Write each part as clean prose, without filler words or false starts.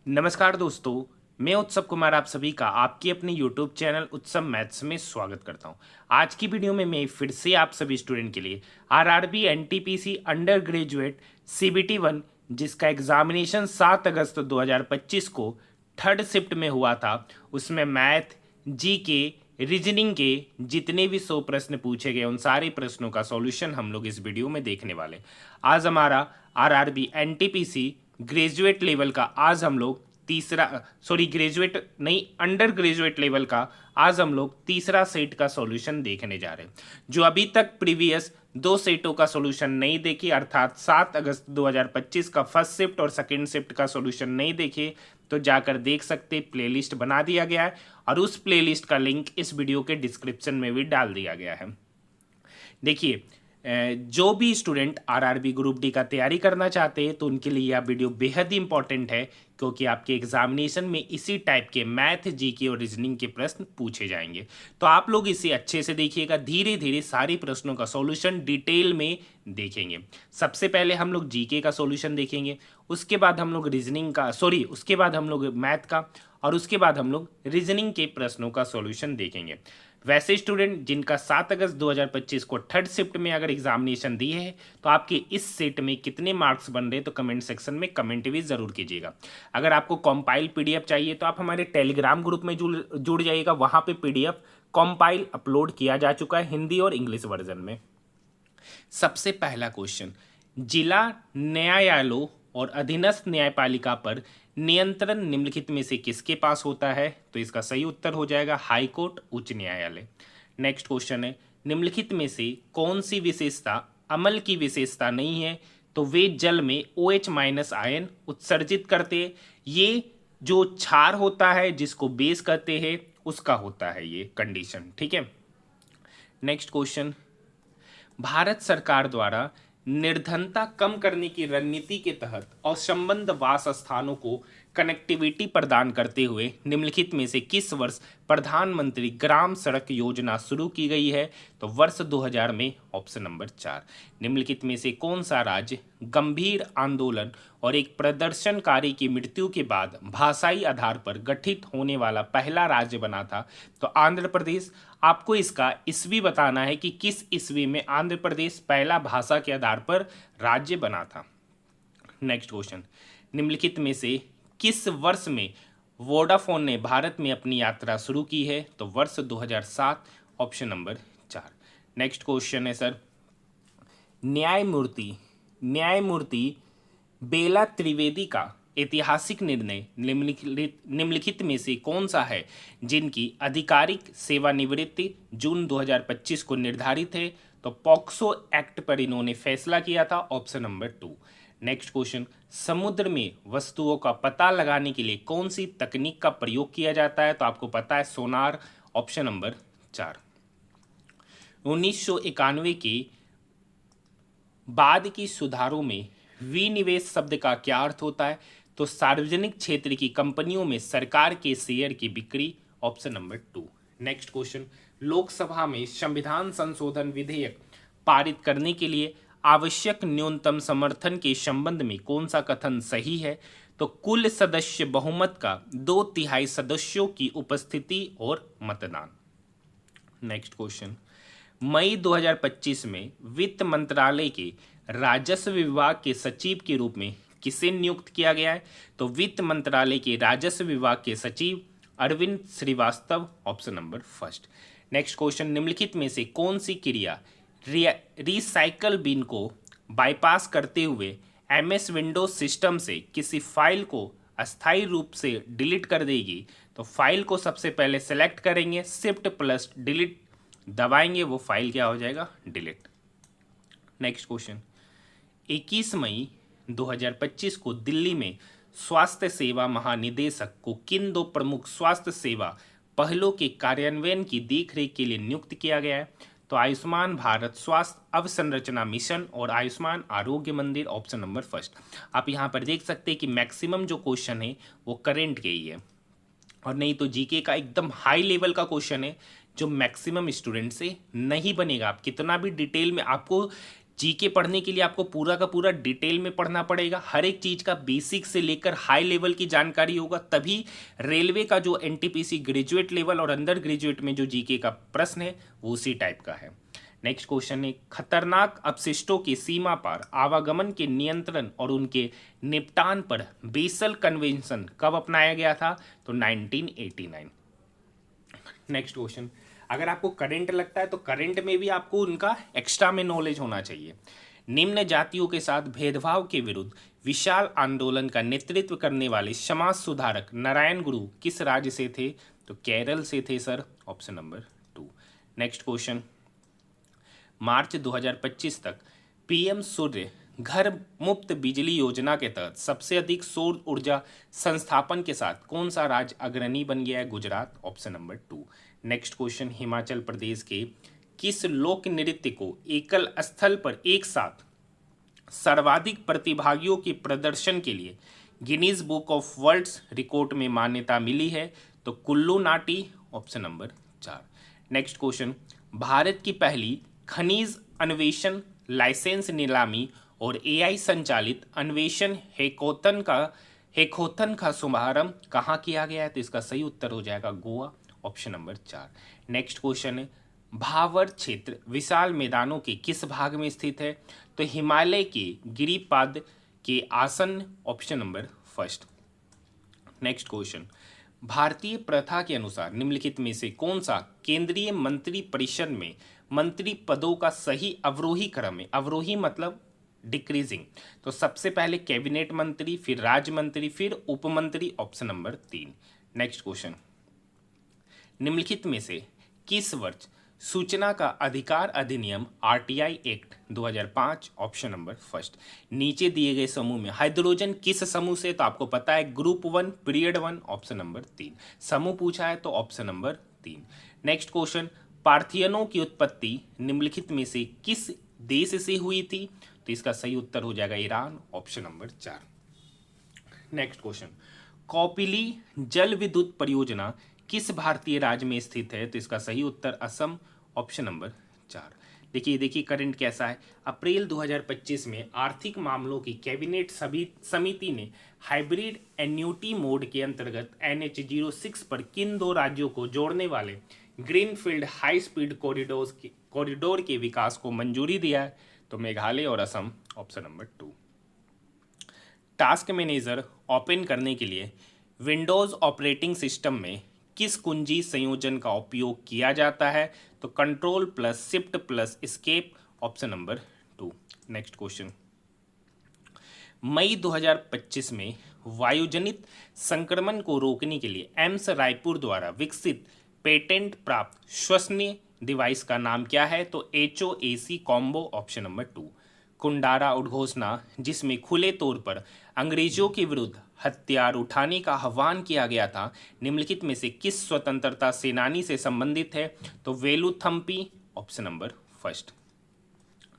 नमस्कार दोस्तों, मैं उत्सव कुमार आप सभी का आपके अपने YouTube चैनल उत्सव मैथ्स में स्वागत करता हूं। आज की वीडियो में मैं फिर से आप सभी स्टूडेंट के लिए RRB NTPC under graduate CBT 1 जिसका एग्जामिनेशन 7 अगस्त 2025 को थर्ड शिफ्ट में हुआ था, उसमें मैथ, जीके, रीजनिंग के जितने भी 100 प्रश्न पूछे गए उन सारे प्रश्नों का सॉल्यूशन हम लोग इस वीडियो में देखने वाले। आज हमारा आरआरबी एनटीपीसी ग्रेजुएट लेवल का आज हम लोग ग्रेजुएट नहीं, अंडर ग्रेजुएट लेवल का आज हम लोग तीसरा सेट का सॉल्यूशन देखने जा रहे हैं। जो अभी तक प्रीवियस 2 सेटों का सॉल्यूशन नहीं देखी, अर्थात 7 अगस्त 2025 का फर्स्ट शिफ्ट और सेकंड शिफ्ट का सॉल्यूशन नहीं देखे, तो जाकर देख सकते, प्लेलिस्ट बना दिया गया है और उस प्लेलिस्ट का लिंक इस वीडियो के डिस्क्रिप्शन में भी डाल दिया गया है। देखिए, जो भी स्टूडेंट आरआरबी ग्रुप डी का तैयारी करना चाहते हैं तो उनके लिए यह वीडियो बेहद ही इंपॉर्टेंट है, क्योंकि आपके एग्जामिनेशन में इसी टाइप के मैथ, जीके और रीजनिंग के प्रश्न पूछे जाएंगे। तो आप लोग इसे अच्छे से देखिएगा, धीरे धीरे सारे प्रश्नों का सॉल्यूशन डिटेल में देखेंगे। सबसे पहले हम लोग जीके का सॉल्यूशन देखेंगे, उसके बाद हम लोग उसके बाद हम लोग मैथ का, और उसके बाद हम लोग रीजनिंग के प्रश्नों का सॉल्यूशन देखेंगे। वैसे स्टूडेंट जिनका 7 अगस्त 2025 को थर्ड शिफ्ट में अगर एग्जामिनेशन दिए है तो आपके इस सेट में कितने मार्क्स बन रहे हैं तो कमेंट सेक्शन में कमेंट भी जरूर कीजिएगा। अगर आपको कंपाइल पीडीएफ चाहिए तो आप हमारे टेलीग्राम ग्रुप में जुड़ जाइएगा, वहां पे पीडीएफ कंपाइल अपलोड किया जा चुका है हिंदी और इंग्लिश वर्जन में। सबसे पहला क्वेश्चन, जिला न्यायालयों और अधीनस्थ न्यायपालिका पर नियंत्रण निम्नलिखित में से किसके पास होता है? तो इसका सही उत्तर हो जाएगा हाई कोर्ट, उच्च न्यायालय। नेक्स्ट क्वेश्चन है, निम्नलिखित में से कौन सी विशेषता अम्ल की विशेषता नहीं है? तो वे जल में OH माइनस आयन उत्सर्जित करते हैं। ये जो क्षार होता है जिसको बेस कहते हैं उसका होता है ये कंडीशन, ठीक है। नेक्स्ट क्वेश्चन, भारत सरकार द्वारा निर्धनता कम करने की रणनीति के तहत और संबंध वास स्थानों को कनेक्टिविटी प्रदान करते हुए निम्नलिखित में से किस वर्ष प्रधानमंत्री ग्राम सड़क योजना शुरू की गई है? तो वर्ष 2000 में, ऑप्शन नंबर 4। निम्नलिखित में से कौन सा राज्य गंभीर आंदोलन और एक प्रदर्शनकारी की मृत्यु के बाद भाषाई आधार पर गठित होने वाला पहला राज्य बना था? तो आंध्र प्रदेश। आपको इसका ईस्वी बताना है कि किस ईस्वी में आंध्र प्रदेश पहला भाषा के आधार पर राज्य बना था। नेक्स्ट क्वेश्चन, निम्नलिखित में से किस वर्ष में वोडाफोन ने भारत में अपनी यात्रा शुरू की है? तो वर्ष 2007, ऑप्शन नंबर 4। नेक्स्ट क्वेश्चन है सर, न्यायमूर्ति बेला त्रिवेदी का ऐतिहासिक निर्णय निम्नलिखित में से कौन सा है जिनकी आधिकारिक सेवानिवृत्ति जून 2025 को निर्धारित है? तो पॉक्सो एक्ट पर इन्होंने फैसला किया था, ऑप्शन नंबर 2। नेक्स्ट क्वेश्चन, समुद्र में वस्तुओं का पता लगाने के लिए कौन सी तकनीक का प्रयोग किया जाता है? तो आपको पता है सोनार, ऑप्शन नंबर 4। 1991 के बाद की सुधारों में विनिवेश शब्द का क्या अर्थ होता है? तो सार्वजनिक क्षेत्र की कंपनियों में सरकार के शेयर की बिक्री, option number 2। Next question, Lok Sabha में संविधान संशोधन विधेयक पारित करने के लिए आवश्यक न्यूनतम समर्थन के संबंध में कौन सा कथन सही है? तो कुल सदस्य बहुमत का 2/3 सदस्यों की उपस्थिति और मतदान। नेक्स्ट क्वेश्चन, मई 2025 में वित्त मंत्रालय के राजस्व विभाग के सचिव के रूप में किसे नियुक्त किया गया है? तो वित्त मंत्रालय के राजस्व विभाग के सचिव Arvind Shrivastava, option number 1। Next question, निम्नलिखित में से कौन सी क्रिया रिसाइकल बिन को बाईपास करते हुए MS विंडोज सिस्टम से किसी फाइल को अस्थायी रूप से डिलीट कर देगी? तो फाइल को सबसे पहले सेलेक्ट करेंगे, Shift+Delete दबाएंगे, वो फाइल क्या हो जाएगा? डिलीट। नेक्स्ट क्वेश्चन, 21 मई 2025 को दिल्ली में स्वास्थ्य सेवा महानिदेशक को किन 2 प्रमुख स्वास्थ्य सेवा पहलों के कार्यान्वयन की देखरेख के लिए नियुक्त किया गया है? तो आयुष्मान भारत स्वास्थ्य अवसंरचना मिशन और आयुष्मान आरोग्य मंदिर, ऑप्शन नंबर 1। आप यहाँ पर देख सकते हैं कि मैक्सिमम जो क्वेश्चन है वो करेंट के ही है, और नहीं तो जीके का एकदम हाई लेवल का क्वेश्चन है जो मैक्सिमम स्टूडेंट से नहीं बनेगा। आप कितना भी डिटेल में आपको जीके पढ़ने के लिए आपको पूरा का पूरा डिटेल में पढ़ना पड़ेगा, हर एक चीज़ का बेसिक से लेकर हाई लेवल की जानकारी होगा, तभी रेलवे का जो एनटीपीसी ग्रेजुएट लेवल और अंडर ग्रेजुएट में जो जीके का प्रश्न है वो उसी टाइप का है। नेक्स्ट क्वेश्चन है, खतरनाक अपशिष्टों की सीमा पार आवागमन के नियंत्रण और उनके निपटान पर बेसल कन्वेंशन कब अपनाया गया था? तो 1989। नेक्स्ट क्वेश्चन, अगर आपको करंट लगता है तो करंट में भी आपको उनका एक्स्ट्रा में नॉलेज होना चाहिए। निम्न जातियों के साथ भेदभाव के विरुद्ध विशाल आंदोलन का नेतृत्व करने वाले समाज सुधारक नारायण गुरु किस राज्य से थे? तो केरल से थे sir, option number 2। Next question, मार्च 2025 तक पीएम सूर्य घर मुफ्त बिजली योजना के तहत सबसे अधिक सौर ऊर्जा संस्थापन के साथ कौन सा राज्य अग्रणी बन गया है? Gujarat, option number 2। Next question, Himachal Pradesh के किस लोक नृत्य को एकल स्थल पर एक साथ सर्वाधिक प्रतिभागियों के प्रदर्शन के लिए Guinness book of world's record में मान्यता मिली है? तो Kullu Nati, option number 4। Next question, Bharat की पहली खनिज अन्वेषण लाइसेंस नीलामी और एआई संचालित अन्वेषण हेकोथन का शुभारंभ कहाँ किया गया है? तो इसका सही उत्तर हो जाएगा Goa, option number 4। Next question है, भावर क्षेत्र विशाल मैदानों के किस भाग में स्थित है? तो हिमालय के गिरिपाद के आसन्न, ऑप्शन नंबर 1। नेक्स्ट क्वेश्चन, भारतीय प्रथा के अनुसार निम्नलिखित में से कौन सा केंद्रीय मंत्री परिषद में मंत्री पदों का सही अवरोही क्रम है? अवरोही मतलब डिक्रीजिंग। तो सबसे पहले कैबिनेट मंत्री, फिर राज्य मंत्री, फिर उप मंत्री, ऑप्शन नंबर 3। नेक्स्ट क्वेश्चन, निम्नलिखित में से किस वर्ष सूचना का अधिकार अधिनियम आरटीआई एक्ट 2005, ऑप्शन नंबर 1। नीचे दिए गए समूह में हाइड्रोजन किस समूह से? तो आपको पता है ग्रुप 1 पीरियड 1, ऑप्शन नंबर 3। समूह पूछा है तो ऑप्शन नंबर 3। नेक्स्ट क्वेश्चन, पार्थियनों की उत्पत्ति निम्नलिखित में से किस देश से हुई थी? तो इसका सही उत्तर हो जाएगा Iran, option number 4। Next question, Kopili जल विद्युत परियोजना किस भारतीय राज्य में स्थित है? तो इसका सही उत्तर असम, ऑप्शन नंबर 4। देखिए करंट कैसा है। अप्रैल 2025 में आर्थिक मामलों की कैबिनेट समिति ने हाइब्रिड एन्युटी मोड के अंतर्गत NH06 पर किन 2 राज्यों को जोड़ने वाले ग्रीनफील्ड हाई स्पीड कॉरिडोर के विकास को मंजूरी दिया है? तो मेघालय और Assam, option number 2। Task manager open करने के लिए विंडोज ऑपरेटिंग सिस्टम में किस कुंजी संयोजन का उपयोग किया जाता है? तो control plus shift plus escape, option number 2। Next question, मई 2025 में वायुजनित संक्रमण को रोकने के लिए एम्स रायपुर द्वारा विकसित पेटेंट प्राप्त श्वसनीय डिवाइस का नाम क्या है? तो HOAC combo, option number 2। Kundara उद्घोषणा, जिसमें खुले तौर पर अंग्रेजों के विरुद्ध हथियार उठाने का आह्वान किया गया था, निम्नलिखित में से किस स्वतंत्रता सेनानी से संबंधित है? तो वेलुथम्पी, ऑप्शन नंबर 1।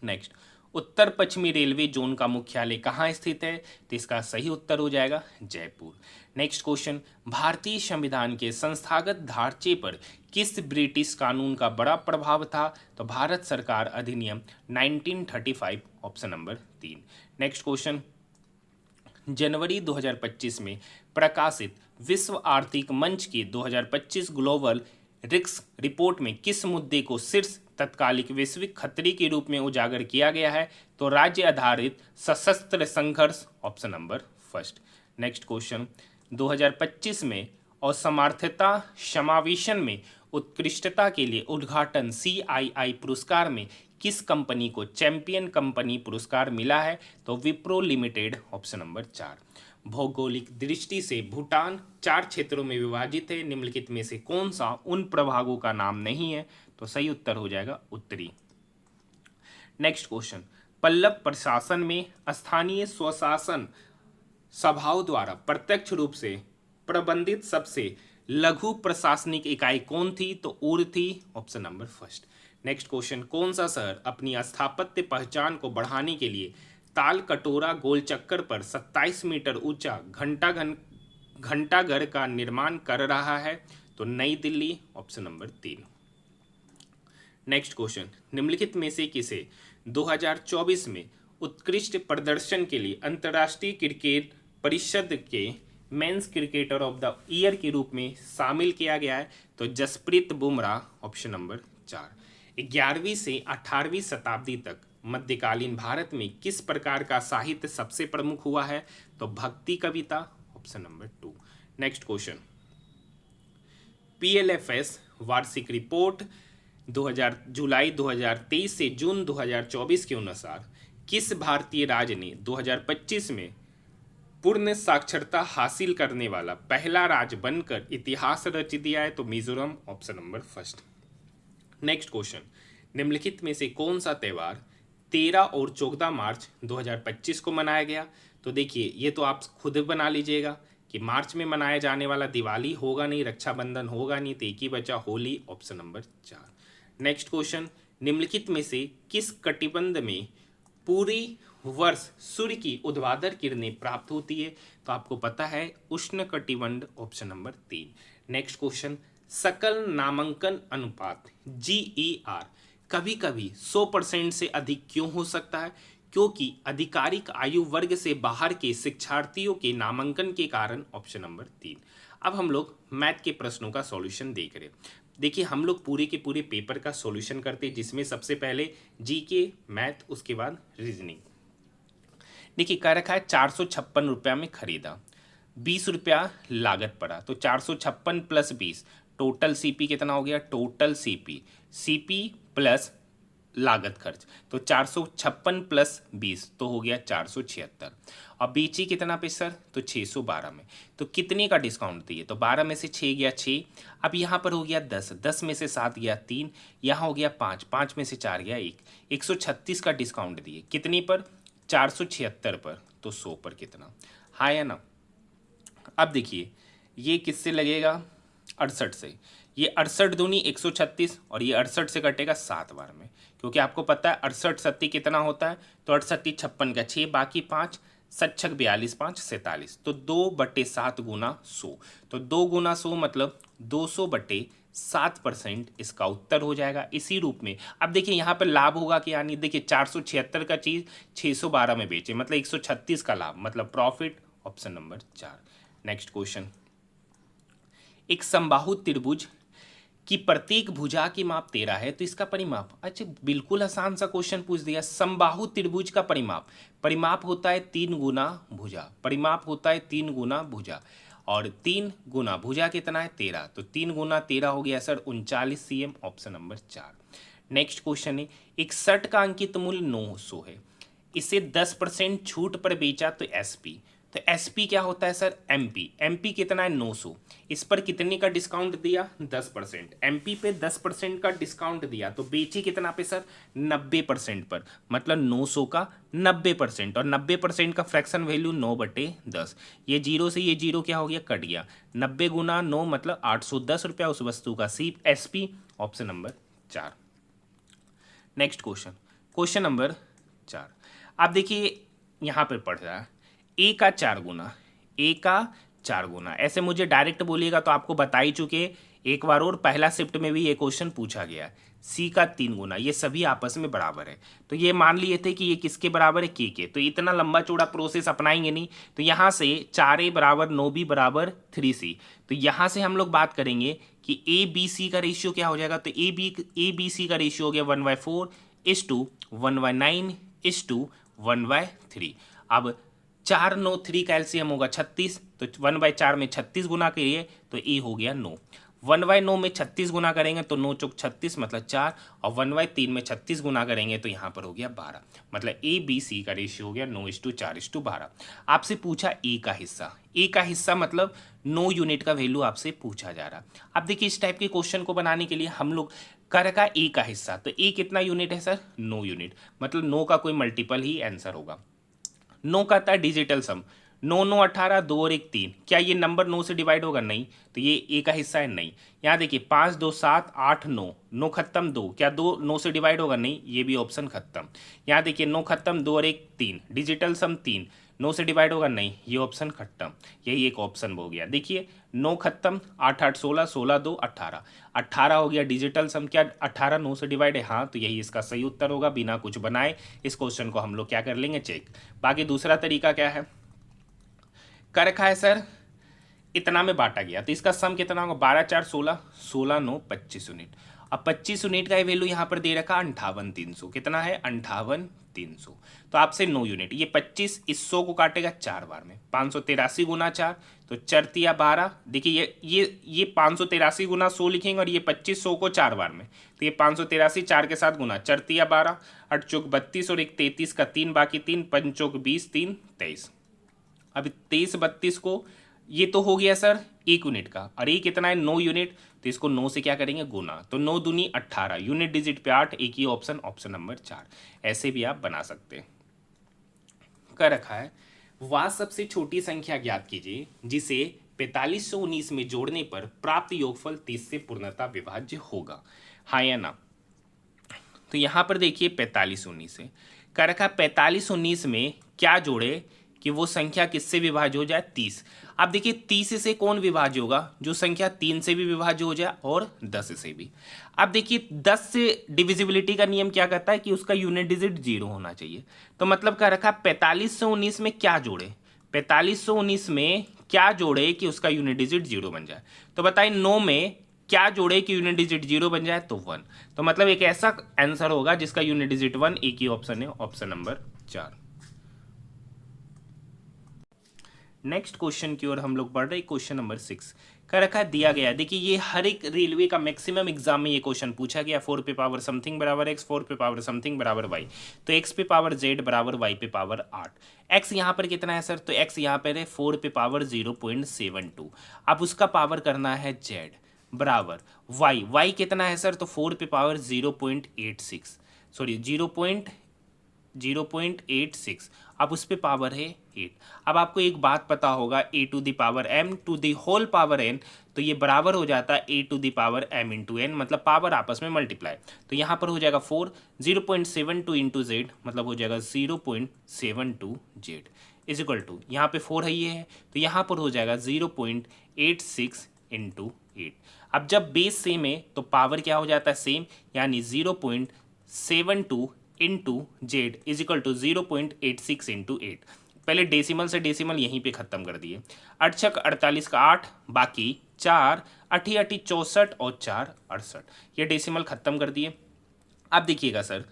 नेक्स्ट, उत्तर पश्चिमी रेलवे जोन का मुख्यालय कहाँ स्थित है? तो इसका सही उत्तर हो जाएगा जयपुर। नेक्स्ट क्वेश्चन, भारतीय संविधान के संस्थागत ढांचे पर किस ब्रिटिश कानून का बड़ा प्रभाव था? तो भारत सरकार अधिनियम 1935, ऑप्शन नंबर 3। नेक्स्ट क्वेश्चन, जनवरी 2025 में प्रकाशित विश्व आर्थिक मंच की 2025 ग्लोबल रिस्क रिपोर्ट में किस मुद्दे को शीर्ष तत्कालिक वैश्विक खतरे के रूप में उजागर किया गया है? तो राज्य आधारित सशस्त्र संघर्ष, ऑप्शन नंबर 1। नेक्स्ट क्वेश्चन, 2025 में असमर्थता समावेशन में उत्कृष्टता के लिए उद्घाटन CII पुरस्कार में किस कंपनी को चैंपियन कंपनी पुरस्कार मिला है? तो विप्रो लिमिटेड, ऑप्शन नंबर 4। भौगोलिक दृष्टि से भूटान 4 क्षेत्रों में विभाजित है, निम्नलिखित में से कौन सा उन प्रभागों का नाम नहीं है? तो सही उत्तर हो जाएगा उत्तरी। नेक्स्ट क्वेश्चन, पल्लव प्रशासन में स्थानीय स्वशासन सभाओं द्वारा प्रत्यक्ष रूप से प्रबंधित सबसे लघु प्रशासनिक इकाई कौन थी? तो ऊर थी, ऑप्शन नंबर 1। नेक्स्ट क्वेश्चन, कौन सा शहर अपनी स्थापत्य पहचान को बढ़ाने के लिए ताल कटोरा गोल चक्कर पर 27 मीटर ऊंचा घंटाघर का निर्माण कर रहा है? तो नई Delhi, option number 3। Next question, निम्नलिखित में से किसे 2024 में उत्कृष्ट प्रदर्शन के लिए अंतर्राष्ट्रीय क्रिकेट परिषद के men's cricketer of the year के रूप में शामिल किया गया है? तो जसप्रीत बुमराह, ऑप्शन नंबर 4। 11वीं से 18वीं शताब्दी तक मध्यकालीन भारत में किस प्रकार का साहित्य सबसे प्रमुख हुआ है? तो भक्ति कविता, option number 2। Next question, PLFS वार्षिक रिपोर्ट जुलाई 2023 से जून 2024 के अनुसार किस भारतीय राज्य ने 2025 में पूर्ण साक्षरता हासिल करने वाला पहला राज्य बनकर इतिहास रच दिया है? तो Mizoram, option number 1। Next question, निम्नलिखित में से कौन सा त्यौहार 13 और 14 मार्च 2025 को मनाया गया? तो देखिए, ये तो आप खुद बना लीजिएगा कि मार्च में मनाया जाने वाला दिवाली होगा नहीं, रक्षाबंधन होगा नहीं, तो एक ही बचा Holi, option number 4। Next question, निम्नलिखित में से किस कटिबंध में पूरी वर्ष सूर्य की ऊर्ध्वाधर किरणें प्राप्त होती है? तो आपको पता है उष्ण कटिबंध, ऑप्शन नंबर 3। नेक्स्ट क्वेश्चन, सकल नामांकन अनुपात GER कभी कभी 100% से अधिक क्यों हो सकता है? क्योंकि आधिकारिक आयु वर्ग से बाहर के शिक्षार्थियों के नामांकन के कारण, ऑप्शन नंबर 3। अब हम लोग मैथ के प्रश्नों का सॉल्यूशन देख रहे हैं। देखिए, हम लोग पूरे के पूरे पेपर का सॉल्यूशन करते हैं, जिसमें सबसे पहले GK, मैथ, उसके बाद रीजनिंग। देखिए, कह रखा है 456 रुपया में खरीदा, 20 रुपया लागत पड़ा, तो 456 प्लस 20 टोटल CP कितना हो गया? टोटल CP प्लस लागत खर्च, तो 456 प्लस 20 तो हो गया 476। और बेची कितना पे सर? तो 612 में। तो कितने का डिस्काउंट दिए? तो 12 में से 6 गया 6। अब यहाँ पर हो गया 10, 10 में से 7 गया 3, यहाँ हो गया 5, 5 में से 4 गया 1, 136 का डिस्काउंट दिए। कितने पर? 476 पर। तो 100 पर कितना? हाँ या ना? अब देखिए, ये किससे लगेगा? 68 से। ये 68 दूनी 136 और ये 68 से कटेगा 7 बार में, क्योंकि आपको पता है 68 सत्ती कितना होता है? तो 68 56 का 6, बाकी 5 7 42, 5 47, तो 2/7 गुना 100। तो 2 गुना 100 मतलब 200/7% इसका उत्तर हो जाएगा। इसी रूप में अब देखिए, यहाँ पर लाभ होगा कि यानी देखिए 476 का चीज़ 612 में बेचे, मतलब 136 का लाभ, मतलब profit, option number 4। Next question, एक समबाहु त्रिभुज की प्रत्येक भुजा की माप 13 है, तो इसका परिमाप? अच्छा, बिल्कुल आसान सा क्वेश्चन पूछ दिया। समबाहु त्रिभुज का परिमाप होता है 3 गुना भुजा, परिमाप होता है 3 गुना भुजा, और 3 गुना भुजा कितना है? 13, तो 3 गुना 13 हो गया sir 39 cm, option number 4। Next question है, एक शर्ट का अंकित मूल्य 900 है, इसे 10% छूट पर बेचा तो SP, तो SP क्या होता है सर? MP कितना है? 900। इस पर कितने का डिस्काउंट दिया? 10%। MP पे 10% का डिस्काउंट दिया, तो बेची कितना पे सर? 90% पर, मतलब 900 का 90%, और 90% का फ्रैक्शन वैल्यू 9/10। ये जीरो से ये जीरो क्या हो गया? कट गया। 90 गुना 9 मतलब 810 रुपया उस वस्तु का SP, option number 4। Next question number 4। आप देखिए, यहाँ पर पढ़ रहा है A का 4 गुना, ऐसे मुझे डायरेक्ट बोलिएगा तो आपको बता ही चुके एक बार, और पहला शिफ्ट में भी ये क्वेश्चन पूछा गया है। C का 3 गुना, ये सभी आपस में बराबर है, तो ये मान लिए थे कि ये किसके बराबर है? K के। तो इतना लंबा चौड़ा प्रोसेस अपनाएंगे नहीं, तो यहाँ से 4A बराबर 9B बराबर 3C, तो यहाँ से हम लोग बात करेंगे कि ABC का रेशियो क्या हो जाएगा? तो ABC का रेशियो हो गया 1/4:1/9:1/3। अब 4 9 3 का एलसीएम होगा 36, तो 1/4 में 36 गुना करिए तो ए हो गया 9। 1/9 में 36 गुना करेंगे तो 9 चौक 36 मतलब 4, और 1/3 में 36 गुना करेंगे तो यहाँ पर हो गया 12, मतलब ABC का रेशियो हो गया 9:4:12। आपसे पूछा ए का हिस्सा मतलब 9 यूनिट का वैल्यू आपसे पूछा जा रहा। अब देखिए, इस टाइप के क्वेश्चन को बनाने के लिए हम लोग कर का ए का हिस्सा, तो ए कितना यूनिट है सर? 9 यूनिट, मतलब 9 का कोई मल्टीपल ही आंसर होगा। 9 का था डिजिटल सम, 9 9 18, 2 और 1 3, क्या ये नंबर 9 से डिवाइड होगा? नहीं, तो ये ए का हिस्सा है नहीं। यहाँ देखिए 5 2 7 8 9, 9 खत्म 2, क्या 2 9 से डिवाइड होगा? नहीं, ये भी ऑप्शन खत्म। यहाँ देखिए 9 खत्म 2 और 1 3, डिजिटल सम 3, 9 से डिवाइड होगा नहीं, ये ऑप्शन खत्म, यही एक ऑप्शन हो गया। देखिए 9 खत्म, 8 8 16, 16 2 18, 18 हो गया डिजिटल सम। क्या 18 9 से डिवाइड है? हाँ, तो यही इसका सही उत्तर होगा। बिना कुछ बनाए इस क्वेश्चन को हम लोग क्या कर लेंगे, चेक। बाकी दूसरा तरीका क्या है, कर रखा है सर इतना में बांटा गया, तो इसका सम कितना होगा, 12 4 16, 16 9 25 यूनिट। अब 25 यूनिट का वैल्यू यहाँ पर दे रखा 58,300, कितना है 58,300। तो आपसे 9 यूनिट, ये 25 इस 100 को काटेगा 4 बार में, 583 गुना 4, तो 4 तिया 12। देखिए ये 583 गुना 100 लिखेंगे और ये 25 100 को 4 बार में, तो ये 583 4 के साथ गुना, 4 तिया 12, 8 चौक 32 और एक 33 का 3 बाकी 3, 5 चौक 20, 3 23। अब 23 32 को, ये तो हो गया सर 1 यूनिट का, और ये कितना है 9 यूनिट, तो इसको 9 से क्या करेंगे, गुना, तो 9 दूनी 18, यूनिट डिजिट पे 8, एक ही ऑप्शन, ऑप्शन नंबर 4। ऐसे भी आप बना सकते हैं। कर रखा है वह सबसे छोटी संख्या ज्ञात कीजिए जिसे 4519 में जोड़ने पर प्राप्त योगफल 30 से पूर्णतः विभाज्य होगा, हाँ या ना। तो यहाँ पर देखिए 4519 है, कर रखा 4519 में क्या जोड़े कि वो संख्या किससे विभाज्य हो जाए, 30। अब देखिए 30 से कौन विभाज्य होगा, जो संख्या 3 से भी विभाज्य हो जाए और 10 से भी। अब देखिए 10 से डिविजिबिलिटी का नियम क्या कहता है कि उसका यूनिट डिजिट 0 होना चाहिए। तो मतलब क्या रखा 4519 में क्या जोड़े, 4519 में क्या जोड़े कि उसका यूनिट डिजिट 0 बन जाए। तो बताइए 9 में क्या जोड़े कि यूनिट डिजिट 0 बन जाए, तो 1। तो मतलब एक ऐसा आंसर होगा जिसका यूनिट डिजिट 1, एक ही ऑप्शन है, ऑप्शन नंबर 4। नेक्स्ट क्वेश्चन की ओर हम लोग बढ़ रहे, क्वेश्चन नंबर 6 का रखा दिया गया। देखिए ये हर एक रेलवे का मैक्सिमम एग्जाम में ये क्वेश्चन पूछा गया, 4 पे पावर समथिंग बराबर x, 4 पे पावर समथिंग बराबर y, तो x पे पावर z बराबर y पे पावर 8। x यहाँ पर कितना है सर, तो x यहाँ पर है 4 पे पावर 0.72। अब उसका पावर करना है z बराबर y कितना है सर, तो 4 पे पावर 0.86, सॉरी 0.86, अब उस पे पावर है 8। अब आपको एक बात पता होगा a to the power m to the whole power n, तो ये बराबर हो जाता है a to the power m into n, मतलब पावर आपस में मल्टीप्लाई। तो यहाँ पर हो जाएगा 4, 0.72 इंटू जेड, मतलब हो जाएगा 0.72 जेड इज इक्वल टू, यहाँ पे 4 है, ये है, तो यहाँ पर हो जाएगा 0.86 इंटू 8। अब जब बेस सेम है तो पावर क्या हो जाता है, सेम, यानी 0.72 into z is equal to 0.86 into 8। पहले डेसिमल से डेसिमल यहीं पे खत्म कर दिए, 8 छक 48 का 8, बाकी 4, 8 8 64 और 4 68, ये डेसिमल खत्म कर दिए। अब देखिएगा सर,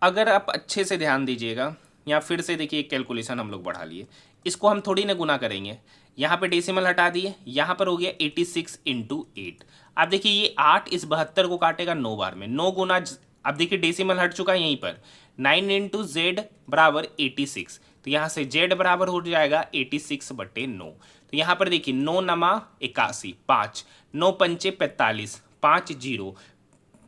अगर आप अच्छे से ध्यान दीजिएगा, या फिर से देखिए कैलकुलेशन हम लोग बढ़ा लिए, इसको हम थोड़ी ना गुना करेंगे, यहाँ पे डेसिमल हटा दिए, यहाँ पर हो गया 86 इंटू 8। अब देखिए ये 8 इस 72 को काटेगा 9 बार में, 9 गुना, अब देखिए डेसिमल हट चुका है यहीं पर, 9 इंटू जेड बराबर 86, तो यहाँ से जेड बराबर हो जाएगा 86/9। तो यहाँ पर देखिए 9 नमा 81, 5, 9 पंचे 45, 5 0,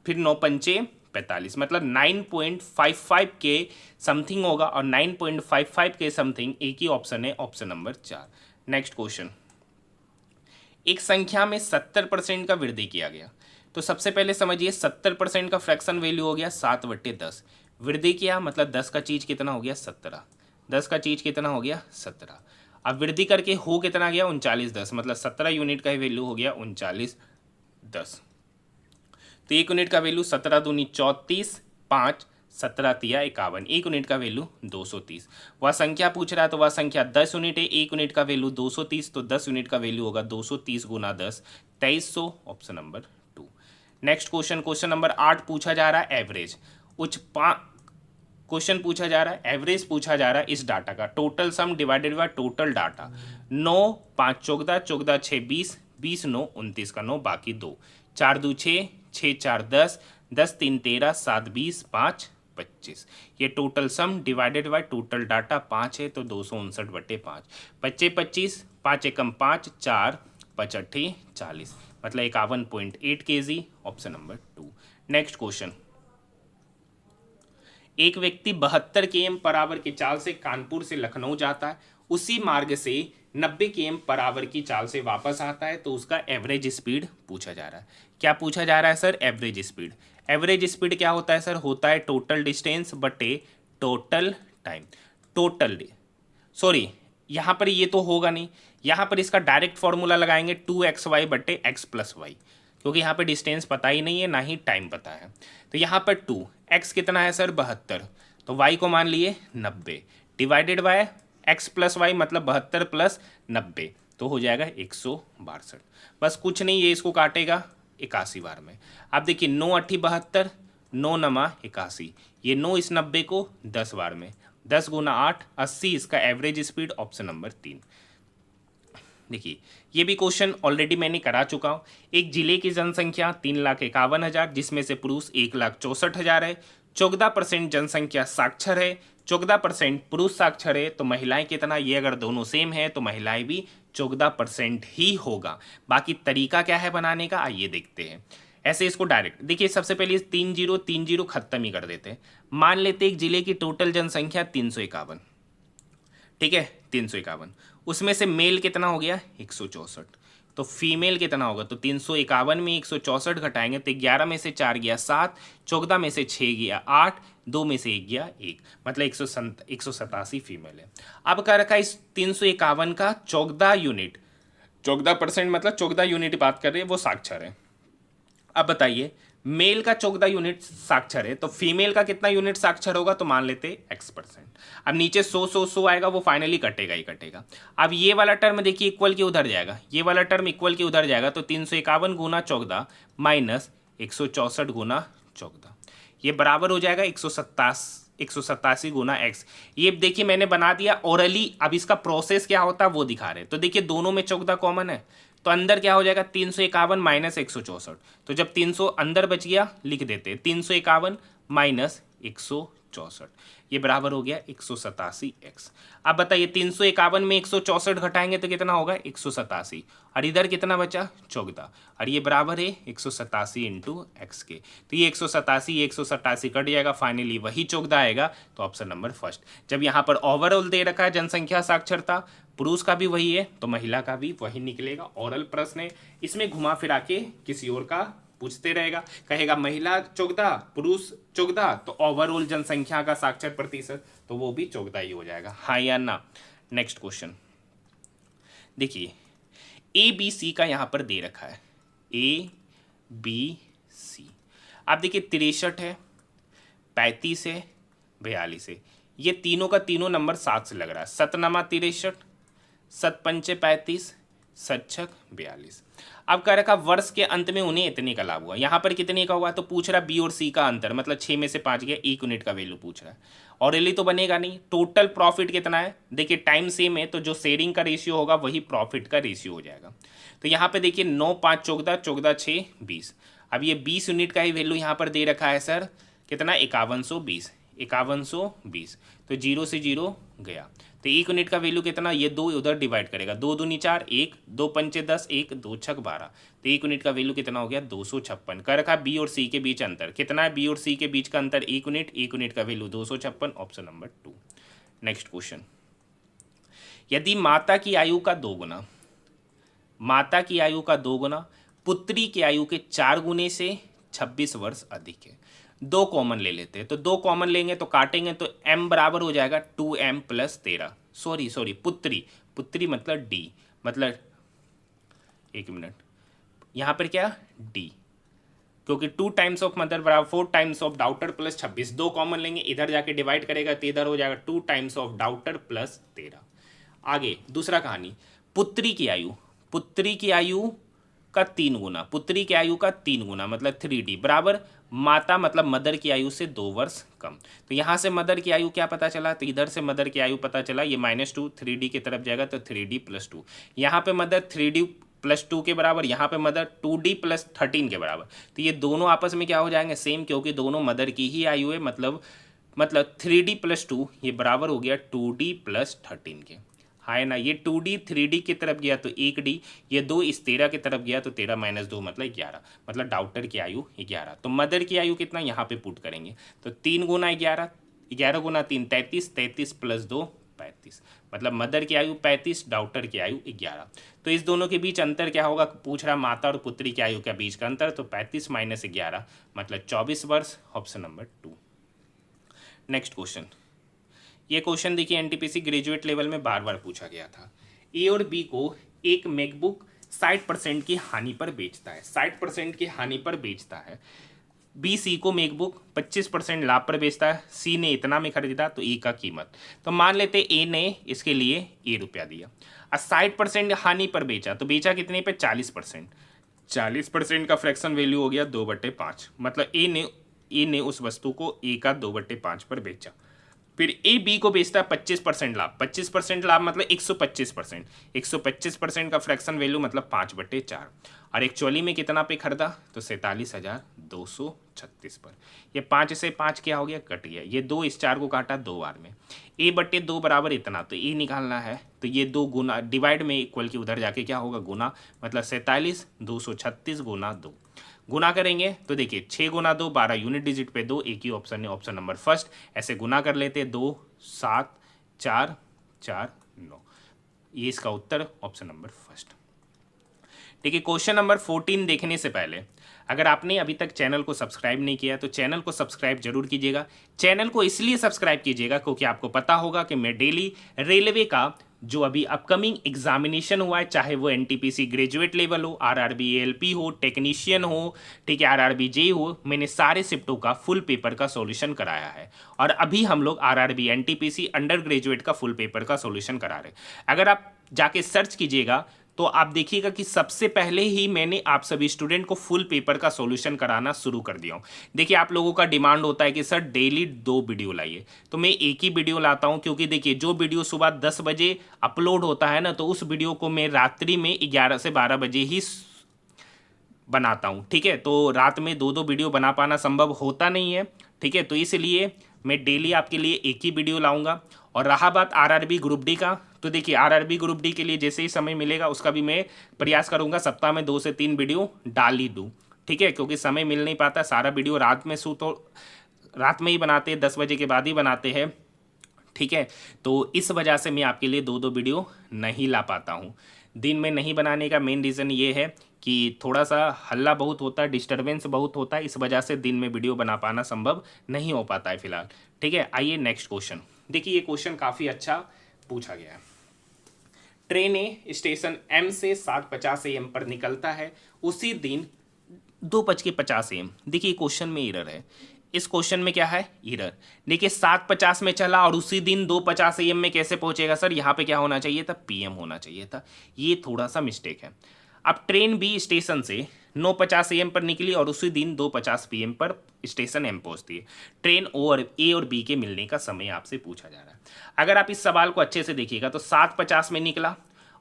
फिर 9 पंचे 45, मतलब 9.55 के समथिंग होगा, और 9.55 के समथिंग एक ही ऑप्शन है, ऑप्शन नंबर 4। नेक्स्ट क्वेश्चन, एक संख्या में 70% का वृद्धि किया गया, तो सबसे पहले समझिए 70% का फ्रैक्शन वैल्यू हो गया 7/10, वृद्धि किया मतलब 10 का चीज कितना हो गया 17, 10 का चीज कितना हो गया 17। अब वृद्धि करके हो कितना गया 39/10, मतलब 17 यूनिट का वैल्यू हो गया 39/10। तो 1 यूनिट का वैल्यू 17 दूनी 34, 5, 17 तिया 51, 1 यूनिट का वैल्यू 230। वह संख्या पूछ रहा है तो वह संख्या 10 यूनिट है, 1 यूनिट का वैल्यू 230, तो 10 यूनिट का वैल्यू होगा 230 गुना 10, 2300, option number 2। Next question, question number 8 पूछा जा रहा है एवरेज, क्वेश्चन पूछा जा रहा है एवरेज पूछा जा रहा है इस डाटा का, total sum divided by total data, 9 5 14, 14 6 20, 20 9 29 का 9 बाकी 2, 4 2 6, 6 4 10, 10 3 13, 7 20, 5 25, ये total sum divided by total data 5 है, तो 259/5, 25 25, 5 एकम 5, 4 5 8 40, मतलब 51.8 kg, option number 2। Next question, एक व्यक्ति 72 km पर आवर की चाल से कानपुर से लखनऊ जाता है, उसी मार्ग से 90 km पर आवर की चाल से वापस आता है, तो उसका एवरेज स्पीड पूछा जा रहा है। क्या पूछा जा रहा है sir, average speed. Average speed क्या होता है सर, होता है टोटल डिस्टेंस बटे total time total day, sorry यहाँ पर ये तो होगा नहीं, यहाँ पर इसका डायरेक्ट फॉर्मूला लगाएंगे 2xy बटे x प्लस वाई, क्योंकि यहाँ पे डिस्टेंस पता ही नहीं है ना ही टाइम पता है। तो यहाँ पर 2 x कितना है सर 72, तो y को मान लिए 90 divided by x plus y मतलब 72 प्लस 90 तो हो जाएगा 162। बस कुछ नहीं, ये इसको काटेगा 81 बार में। अब देखिए 9 अट्ठी 72, 9 नमा 81, ये 9 इस 90 को 10 बार में, 10 गुना 8 80, इसका एवरेज स्पीड ऑप्शन नंबर 3। देखिए ये भी क्वेश्चन ऑलरेडी मैंने करा चुका हूँ। एक जिले की जनसंख्या 3,51,000 जिसमें से पुरुष 1,64,000 है, 14% जनसंख्या साक्षर है, 14% पुरुष साक्षर है, तो महिलाएं कितना, ये अगर दोनों सेम है तो महिलाएं भी 14% ही होगा। बाकी तरीका क्या है बनाने का, आइए देखते हैं। ऐसे इसको डायरेक्ट देखिए, सबसे पहले 30 खत्म ही कर देते हैं। मान लेते एक जिले की टोटल जनसंख्या 351, ठीक है 351, उसमें से मेल कितना हो गया 164, तो फीमेल कितना होगा, तो 351 में 164 घटाएंगे तो 11 में से 4 गया 7, 14 में से 6 गया 8, 2 में से 1 गया 1, मतलब 187 फीमेल है। अब क्या रखा इस 351 का 14 यूनिट, 14% मतलब 14 यूनिट बात कर रहे हैं वो साक्षर है। अब बताइए मेल का 14 यूनिट साक्षर है तो फीमेल का कितना यूनिट साक्षर होगा, तो मान लेते x%। अब नीचे 100 आएगा, वो फाइनली कटेगा ही कटेगा। अब ये वाला टर्म देखिए इक्वल के उधर जाएगा, ये वाला टर्म इक्वल के उधर जाएगा, तो 351 गुना 14 माइनस 164 गुना 14, ये बराबर हो जाएगा 187 गुना x। ये देखिए मैंने बना दिया ओरली। अब इसका प्रोसेस क्या होता है वो दिखा रहे हैं। तो देखिए दोनों में 14 कॉमन है, तो अंदर क्या हो जाएगा 351 माइनस 164, तो जब 300 अंदर बच गया लिख देते 351 माइनस 164, ये बराबर हो गया 187x। अब बताइए 351 में 164 घटाएंगे तो कितना होगा 187, और इधर कितना बचा 14, और ये बराबर है 187 इंटू एक्स के। तो ये 187 कट जाएगा, फाइनली वही 14 आएगा, तो ऑप्शन नंबर फर्स्ट। जब यहाँ पर ओवरऑल दे रखा है जनसंख्या साक्षरता, पुरुष का भी वही है तो महिला का भी वही निकलेगा। ओरल प्रश्न है, इसमें घुमा फिरा के किसी और का पूछते रहेगा, कहेगा महिला 14 पुरुष 14, तो ओवरऑल जनसंख्या का साक्षर प्रतिशत तो वो भी 14 ही हो जाएगा, हाँ या ना। नेक्स्ट क्वेश्चन देखिए, ABC का यहाँ पर दे रखा है ABC। आप देखिए 63 है, 35 है, 42 है, ये तीनों का तीनों नंबर 7 से लग रहा है। 7 63, 7 पंचे 35, 7 42। अब कह रखा वर्ष के अंत में उन्हें इतने का लाभ हुआ, यहाँ पर कितने का हुआ, तो पूछ रहा बी और सी का अंतर, मतलब 6 में से 5 गया, 1 यूनिट का वैल्यू पूछ रहा है। और एली तो बनेगा नहीं। टोटल प्रॉफिट कितना है, देखिए टाइम सेम है तो जो शेयरिंग का रेशियो होगा वही प्रॉफिट का रेशियो हो जाएगा। तो यहाँ पे देखिए 9 5 14, 14 6 20। अब ये 20 यूनिट का ही वैल्यू यहाँ पर दे रखा है सर, कितना 5120, 5120, तो 0 से 0 गया, तो 1 यूनिट का वैल्यू कितना, ये 2 उधर डिवाइड करेगा, 2 दूनी 4, 1 2 पंचे 10, 1 2 6 12, तो 1 यूनिट का वैल्यू कितना हो गया 256। कर रखा बी और सी के बीच अंतर, कितना है बी और सी के बीच का अंतर 1 यूनिट, 1 यूनिट का value 256, option number 2। Next question, यदि माता की आयु का 2 गुना, माता की आयु का 2 गुना पुत्री की आयु के 4 गुने से 26 वर्ष अधिक है, 2 कॉमन ले लेते हैं, तो 2 कॉमन लेंगे तो काटेंगे तो m बराबर हो जाएगा 2m प्लस 13, सॉरी पुत्री मतलब d, मतलब 1 मिनट यहाँ पर क्या d, क्योंकि 2 टाइम्स ऑफ मदर बराबर 4 times of daughter plus 26, 2 common लेंगे, इधर जाके डिवाइड करेगा तो इधर हो जाएगा 2 टाइम्स ऑफ डाउटर प्लस 13। आगे दूसरा कहानी, पुत्री की आयु का 3 गुना, पुत्री की आयु का 3 गुना मतलब 3d बराबर माता मतलब मदर की आयु से 2 वर्ष कम। तो यहाँ से मदर की आयु क्या पता चला, तो इधर से मदर की आयु पता चला, ये -2 3d की तरफ जाएगा तो 3d + 2, यहाँ पे मदर 3d + 2 के बराबर, यहाँ पे मदर 2d + 13 के बराबर, तो ये दोनों आपस में क्या हो जाएंगे सेम, क्योंकि दोनों मदर की ही आयु है, मतलब 3d + 2 ये बराबर हो गया 2d + 13 के, है ना। ये 2d 3d की तरफ गया तो 1d, ये 2 इस 13 की तरफ गया तो 13 - 2 मतलब 11, मतलब डाउटर की आयु 11। तो मदर की आयु कितना यहाँ पे पुट करेंगे, तो 3 गुना 11, 11 गुना 3 33, 33 + 2 35, मतलब मदर की आयु 35, डाउटर की आयु 11। तो इस दोनों के बीच अंतर क्या होगा, पूछ रहा माता और पुत्री की आयु के बीच का अंतर, तो 35 - 11 मतलब 24 वर्ष, ऑप्शन नंबर 2। नेक्स्ट क्वेश्चन, ये क्वेश्चन देखिए एनटीपीसी ग्रेजुएट लेवल में बार बार पूछा गया था। ए और बी को एक मैकबुक 60% की हानि पर बेचता है, 60% की हानि पर बेचता है। बी सी को मैकबुक 25% लाभ पर बेचता है, सी ने इतना में खरीदा, तो ए का कीमत, तो मान लेते ए ने इसके लिए ए रुपया दिया और 60% हानि पर बेचा, तो बेचा कितने पे 40%। 40% का फ्रैक्शन वैल्यू हो गया 2/5, मतलब ए ने उस वस्तु को ए का 2/5 पर बेचा। फिर ए बी को बेचता है 25% लाभ, 25% लाभ मतलब 125%, 125% का फ्रैक्शन वैल्यू मतलब 5/4, और एक्चुअली में कितना पे खरीदा, तो 47,236 पर। ये 5 से 5 क्या हो गया, कट गया, ये 2 इस 4 को काटा 2 बार में, a/2 बराबर इतना, तो ए निकालना है, तो ये 2 गुना डिवाइड में इक्वल की उधर जाके क्या होगा, गुना, मतलब 47,236 गुना 2, गुना करेंगे तो देखिए 6 गुना 2 12 यूनिट डिजिट पे 2, एक ही ऑप्शन है, ऑप्शन नंबर फर्स्ट। ऐसे गुना कर लेते 2 7 4 4 9, ये इसका उत्तर ऑप्शन नंबर फर्स्ट। ठीक है, क्वेश्चन नंबर 14 देखने से पहले अगर आपने अभी तक चैनल को सब्सक्राइब नहीं किया तो चैनल को सब्सक्राइब जरूर कीजिएगा। चैनल को इसलिए सब्सक्राइब कीजिएगा क्योंकि आपको पता होगा कि मैं डेली रेलवे का जो अभी अपकमिंग एग्जामिनेशन हुआ है, चाहे वो एनटीपीसी ग्रेजुएट लेवल हो, आरआरबी एएलपी हो, टेक्नीशियन हो, ठीक है, आरआरबी जे हो, मैंने सारे शिफ्टों का फुल पेपर का सॉल्यूशन कराया है। और अभी हम लोग आरआरबी एनटीपीसी अंडर ग्रेजुएट का फुल पेपर का सॉल्यूशन करा रहे हैं। अगर आप जाके सर्च कीजिएगा तो आप देखिएगा कि सबसे पहले ही मैंने आप सभी स्टूडेंट को फुल पेपर का सॉल्यूशन कराना शुरू कर दिया हूँ। देखिए आप लोगों का डिमांड होता है कि सर डेली 2 वीडियो लाइए, तो मैं एक ही वीडियो लाता हूँ, क्योंकि देखिए जो वीडियो सुबह 10 बजे अपलोड होता है ना, तो उस वीडियो को मैं रात्रि में 11 से 12 बजे ही बनाता हूँ। ठीक है, तो रात में 2 वीडियो बना पाना संभव होता नहीं है। ठीक है, तो इसलिए मैं डेली आपके लिए एक ही वीडियो लाऊंगा। और रहा बात आरआरबी ग्रुप डी का, तो देखिए आरआरबी ग्रुप डी के लिए जैसे ही समय मिलेगा उसका भी मैं प्रयास करूंगा सप्ताह में 2 से 3 वीडियो डाल ही दूँ। ठीक है, क्योंकि समय मिल नहीं पाता, सारा वीडियो रात में रात में ही बनाते हैं, 10 बजे के बाद ही बनाते हैं। ठीक है, तो इस वजह से मैं आपके लिए 2 वीडियो नहीं ला पाता हूँ। दिन में नहीं बनाने का मेन रीज़न ये है कि थोड़ा सा हल्ला बहुत होता है, डिस्टर्बेंस बहुत होता है, इस वजह से दिन में वीडियो बना पाना संभव नहीं हो पाता है फिलहाल। ठीक है, आइए नेक्स्ट क्वेश्चन देखिए। ये क्वेश्चन काफ़ी अच्छा पूछा गया है। ट्रेन ए स्टेशन एम से 7:50 AM पर निकलता है, उसी दिन 2:50 AM। देखिए क्वेश्चन में एरर है, इस क्वेश्चन में क्या है, एरर। देखिए 7:50 में चला और उसी दिन 2:50 AM में कैसे पहुंचेगा सर, यहाँ पे क्या होना चाहिए था, PM होना चाहिए था, ये थोड़ा सा मिस्टेक है। अब ट्रेन बी स्टेशन से 9:50 AM पर निकली और उसी दिन 2:50 PM पर स्टेशन एम पहुंचती है। ट्रेन ए और बी के मिलने का समय आपसे पूछा जा रहा है। अगर आप इस सवाल को अच्छे से देखिएगा तो 7:50 में निकला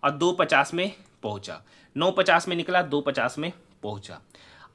और 2:50 में पहुंचा, 9:50 में निकला, 2:50 में पहुंचा।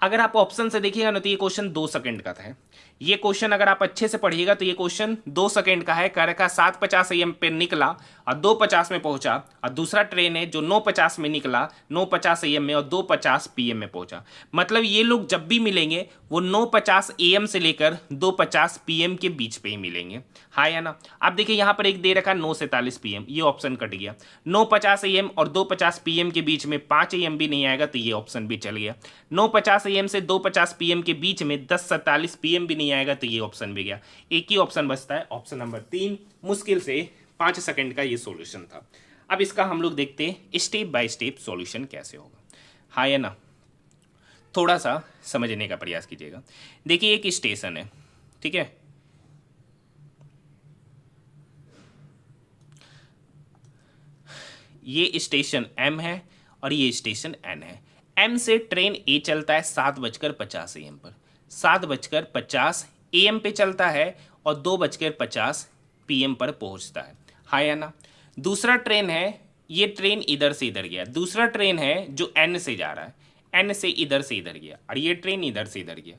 अगर आप ऑप्शन से देखिएगा ना तो ये क्वेश्चन 2 सेकंड का था। ये क्वेश्चन अगर आप अच्छे से पढ़िएगा तो ये क्वेश्चन 2 सेकंड का है। कह रखा 7:50 AM पे निकला और 2:50 में पहुंचा, और दूसरा ट्रेन है जो 9:50 में निकला, 9:50 AM में और 2:50 PM में पहुंचा। मतलब ये लोग जब भी मिलेंगे वो 9:50 AM से लेकर 2:50 PM के बीच पे ही मिलेंगे, हाँ या ना। आप देखिए यहाँ पर एक दे रखा 9:47 PM, ये ऑप्शन कट गया। 9:50 AM और 2:50 PM के बीच में 5 AM भी नहीं आएगा, तो ये ऑप्शन भी चल गया। 9:50 AM से 2:50 PM के बीच में 10:47 PM भी नहीं आएगा, तो ये ऑप्शन भी गया। एक ही ऑप्शन बचता है, ऑप्शन नंबर 3। मुश्किल से 5 सेकंड का ये सॉल्यूशन था। अब इसका हम लोग देखते हैं स्टेप बाय स्टेप सॉल्यूशन कैसे होगा, हाँ या ना। थोड़ा सा समझने का प्रयास कीजिएगा। देखिए एक स्टेशन है, ठीक है, ये स्टेशन M है और ये स्टेशन N है। M से ट्रेन A चलता है 7:50 AM पर, 7:50 AM पे चलता है और 2:50 PM पर पहुंचता है, हाँ या ना। दूसरा ट्रेन है, ये ट्रेन इधर से इधर गया। दूसरा ट्रेन है जो N से जा रहा है, N से इधर गया, और ये ट्रेन इधर से इधर गया।